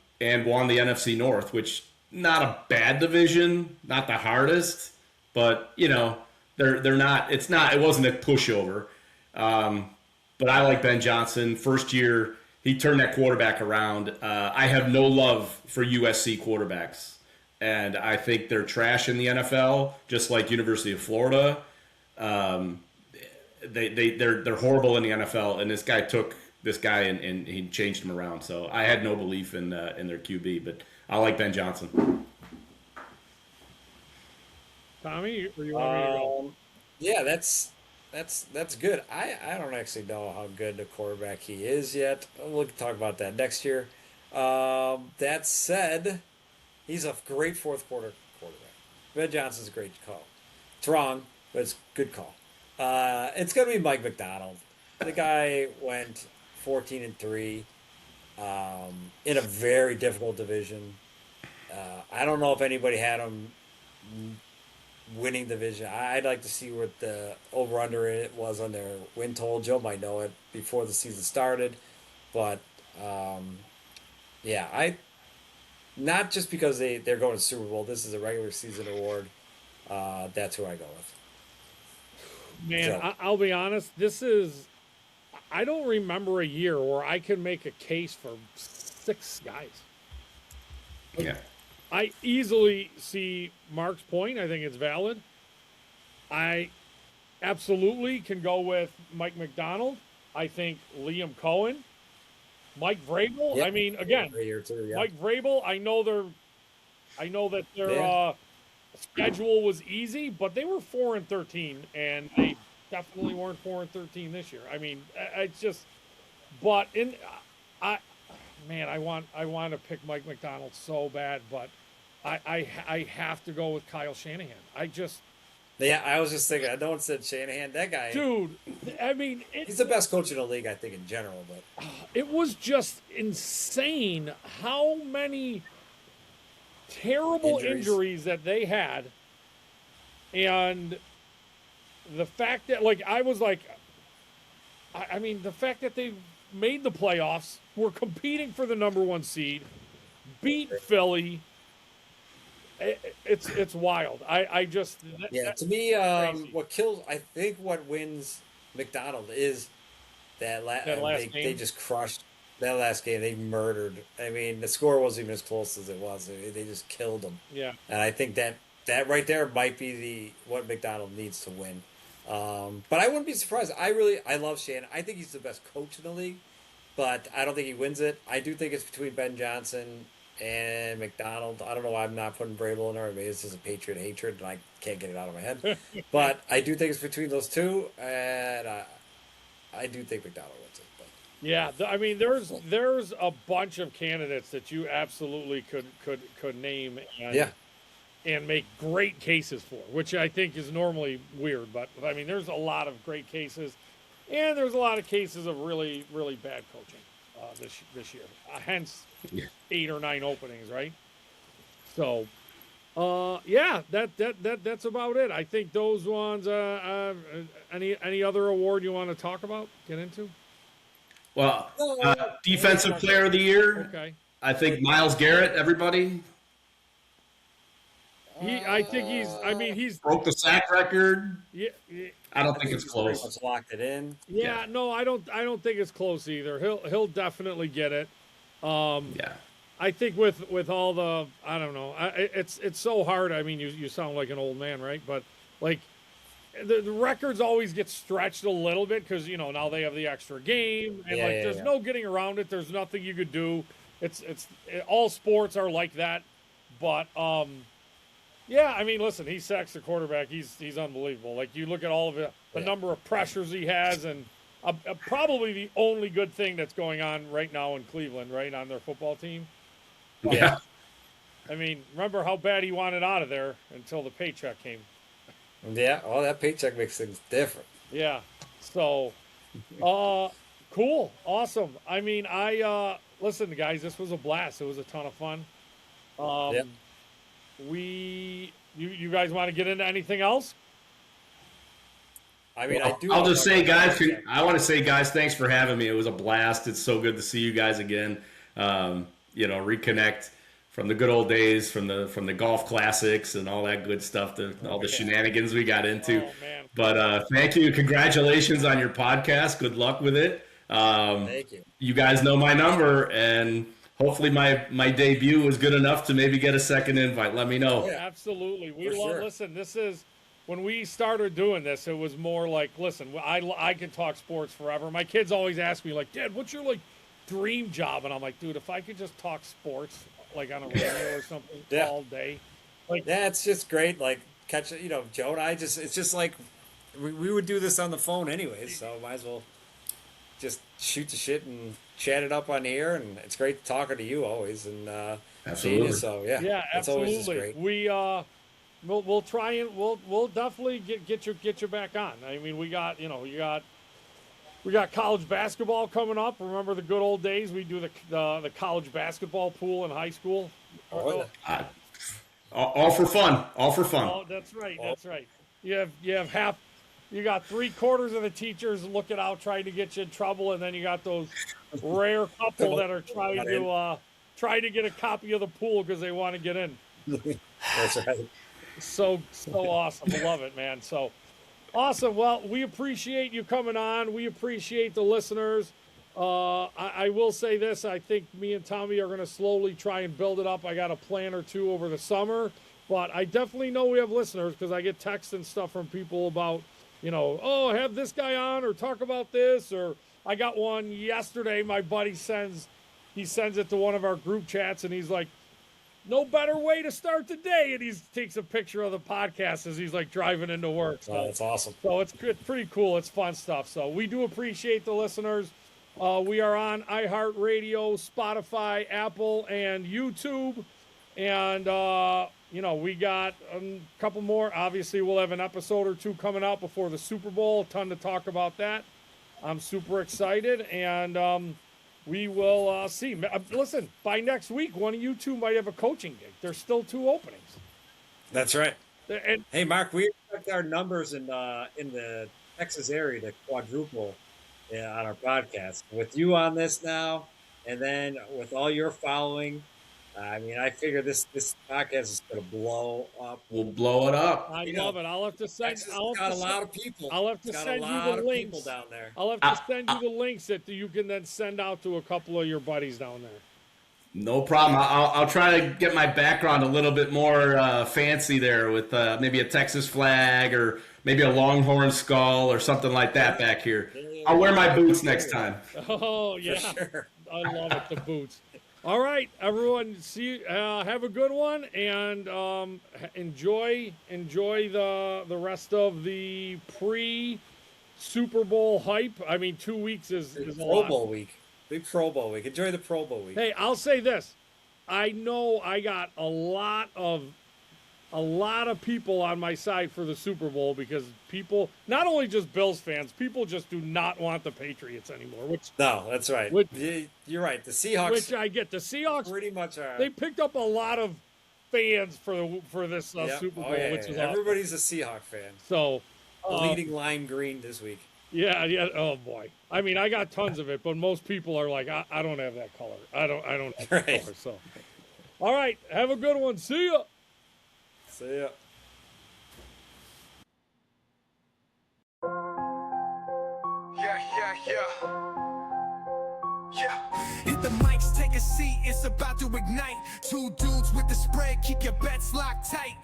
won the NFC North, which not a bad division, not the hardest, but they're not. It wasn't a pushover. But I like Ben Johnson. First year, he turned that quarterback around. I have no love for USC quarterbacks. And I think they're trash in the NFL, just like University of Florida. they're horrible in the NFL, and this guy took this guy and he changed him around. So I had no belief in their QB, but I like Ben Johnson. Tommy, or you want me to go? Yeah, that's good. I don't actually know how good a quarterback he is yet. We'll talk about that next year. That said, he's a great fourth quarter quarterback. Ben Johnson's a great call. It's wrong, but it's a good call. It's gonna be Mike McDonald. The guy went 14-3 in a very difficult division. I don't know if anybody had him winning division. I'd like to see what the over under it was on their win total. Joe might know it before the season started, but yeah, I not just because they're going to Super Bowl. This is a regular season award. That's who I go with. Man, So, I'll be honest. I don't remember a year where I can make a case for 6 guys. Yeah. I easily see Mark's point. I think it's valid. I absolutely can go with Mike McDonald. I think Liam Cohen, Mike Vrabel. yeah, I mean, again, a year or two. Yeah, Mike Vrabel. I know that their yeah, schedule was easy, but they were 4-13, and they definitely weren't 4-13 this year. I mean, it's just, but I, man, I want to pick Mike McDonald so bad, but I have to go with Kyle Shanahan. yeah. I was just thinking. No one said Shanahan. That guy, Dude, I mean, he's the best coach in the league, I think, in general. But it was just insane how many terrible injuries that they had, and the fact that, like, I mean, the fact that they made the playoffs, were competing for the number 1 seed, beat Philly. It's wild. I just yeah, to me, crazy. what wins McDonald is that That last they game. just crushed that last game. They murdered. I mean, the score wasn't even as close as it was. They just killed them. Yeah. And I think that right there might be what McDonald needs to win. But I wouldn't be surprised. I love Shannon. I think he's the best coach in the league, but I don't think he wins it. I do think it's between Ben Johnson and McDonald. I don't know why I'm not putting Vrabel in there. Maybe it's just a Patriot hatred, and I can't get it out of my head. But I do think it's between those two, and I do think McDonald wins it. But Yeah, I mean, there's a bunch of candidates that you absolutely could name yeah, and make great cases for, which I think is normally weird. But I mean, there's a lot of great cases, and there's a lot of cases of really bad coaching this year. Hence, Yeah. 8 or 9 openings, right? So, yeah, that's about it. I think those ones. Any other award you want to talk about? Get into? Well, defensive player of the year. Okay. I think Myles Garrett. Everybody I think he's. I mean, he's. broke the sack record. Yeah, I don't think it's he's pretty close. much locked it in. yeah. No, I don't think it's close either. He'll definitely get it. Yeah. I think with all the, I don't know. It's so hard. I mean, you sound like an old man, right? But like the records always get stretched a little bit because now they have the extra game and there's no getting around it. There's nothing you could do. All sports are like that. But yeah, I mean, listen, he sacks the quarterback. He's unbelievable. Like you look at all of it, the number of pressures he has, and probably the only good thing that's going on right now in Cleveland, right, on their football team. Yeah. I mean, remember how bad he wanted out of there until the paycheck came. Yeah, that paycheck makes things different. Yeah. So, cool. Awesome. I mean, listen, guys, this was a blast. It was a ton of fun. Yeah. You guys want to get into anything else? I mean, Well, I do. I'll just say, guys. Belichick. I want to say, guys, thanks for having me. It was a blast. It's so good to see you guys again. Reconnect from the good old days, from the golf classics and all that good stuff, all the shenanigans we got into. Oh, man. But thank you. Congratulations on your podcast. Good luck with it. Thank you. You guys know my number, and hopefully my debut was good enough to maybe get a second invite. Let me know. Absolutely. For sure. Listen, this is when we started doing this, it was more like, listen, I can talk sports forever. My kids always ask me, like, Dad, what's your, like, dream job? And I'm like, dude, if I could just talk sports, like, on a radio or something all day. Like, Yeah, it's just great. Like, catch it, Joe and I it's just like we would do this on the phone anyways, so might as well just shoot the shit and chat it up on the air. And it's great talking to you always. And, Absolutely. So, yeah. yeah, It's always just absolutely. great. We'll try and we'll definitely get you back on. I mean, we got college basketball coming up. Remember the good old days? We do the college basketball pool in high school. All for fun. All for fun. Oh, that's right. That's right. You got 3/4 of the teachers looking out trying to get you in trouble, and then you got those rare couple that are trying to get a copy of the pool because they want to get in. That's right. So awesome. I love it, man. So awesome. Well, we appreciate you coming on. We appreciate the listeners. I will say this. I think me and Tommy are going to slowly try and build it up. I got a plan or two over the summer, but I definitely know we have listeners because I get texts and stuff from people about, oh, have this guy on or talk about this. Or I got one yesterday. My buddy sends it to one of our group chats, and he's like, no better way to start the day. And he takes a picture of the podcast as he's like driving into work. So, That's awesome. So it's pretty cool. It's fun stuff. So we do appreciate the listeners. We are on iHeartRadio, Spotify, Apple, and YouTube. And, we got a couple more. Obviously, we'll have an episode or two coming out before the Super Bowl. A ton to talk about that. I'm super excited. And, we will see. Listen, by next week, one of you two might have a coaching gig. There's still 2 openings. That's right. And Hey, Mark, we expect our numbers in the Texas area to quadruple on our podcast. With you on this now, and then with all your following, I figure this podcast is going to blow up. We'll blow it up. I love it. I'll have to send. Texas has got a lot of people. I'll have to It's got send a you lot the of links people down there. I'll have to send you the links that you can then send out to a couple of your buddies down there. No problem. I'll try to get my background a little bit more fancy there with maybe a Texas flag or maybe a Longhorn skull or something like that back here. I'll wear my boots next time. Oh yeah, Sure. I love it. The boots. All right, everyone. See, have a good one, and enjoy the rest of the pre-Super Bowl hype. 2 weeks is a Pro lot. Bowl week. Big Pro Bowl week. Enjoy the Pro Bowl week. Hey, I'll say this. I know I got a lot of people on my side for the Super Bowl because people, not only just Bills fans, people just do not want the Patriots anymore. No, that's right. You're right. The Seahawks. Which I get. The Seahawks pretty much are. They picked up a lot of fans for this Yep. Super Bowl, yeah, which is awesome. everybody's a Seahawk fan. So Bleeding lime green this week. yeah. Oh boy. I got tons of it, but most people are like, I don't have that color. I don't have that Right. color. So, all right. Have a good one. See ya. See ya. Hit the mics, take a seat, it's about to ignite. 2 dudes with the spread, keep your bets locked tight.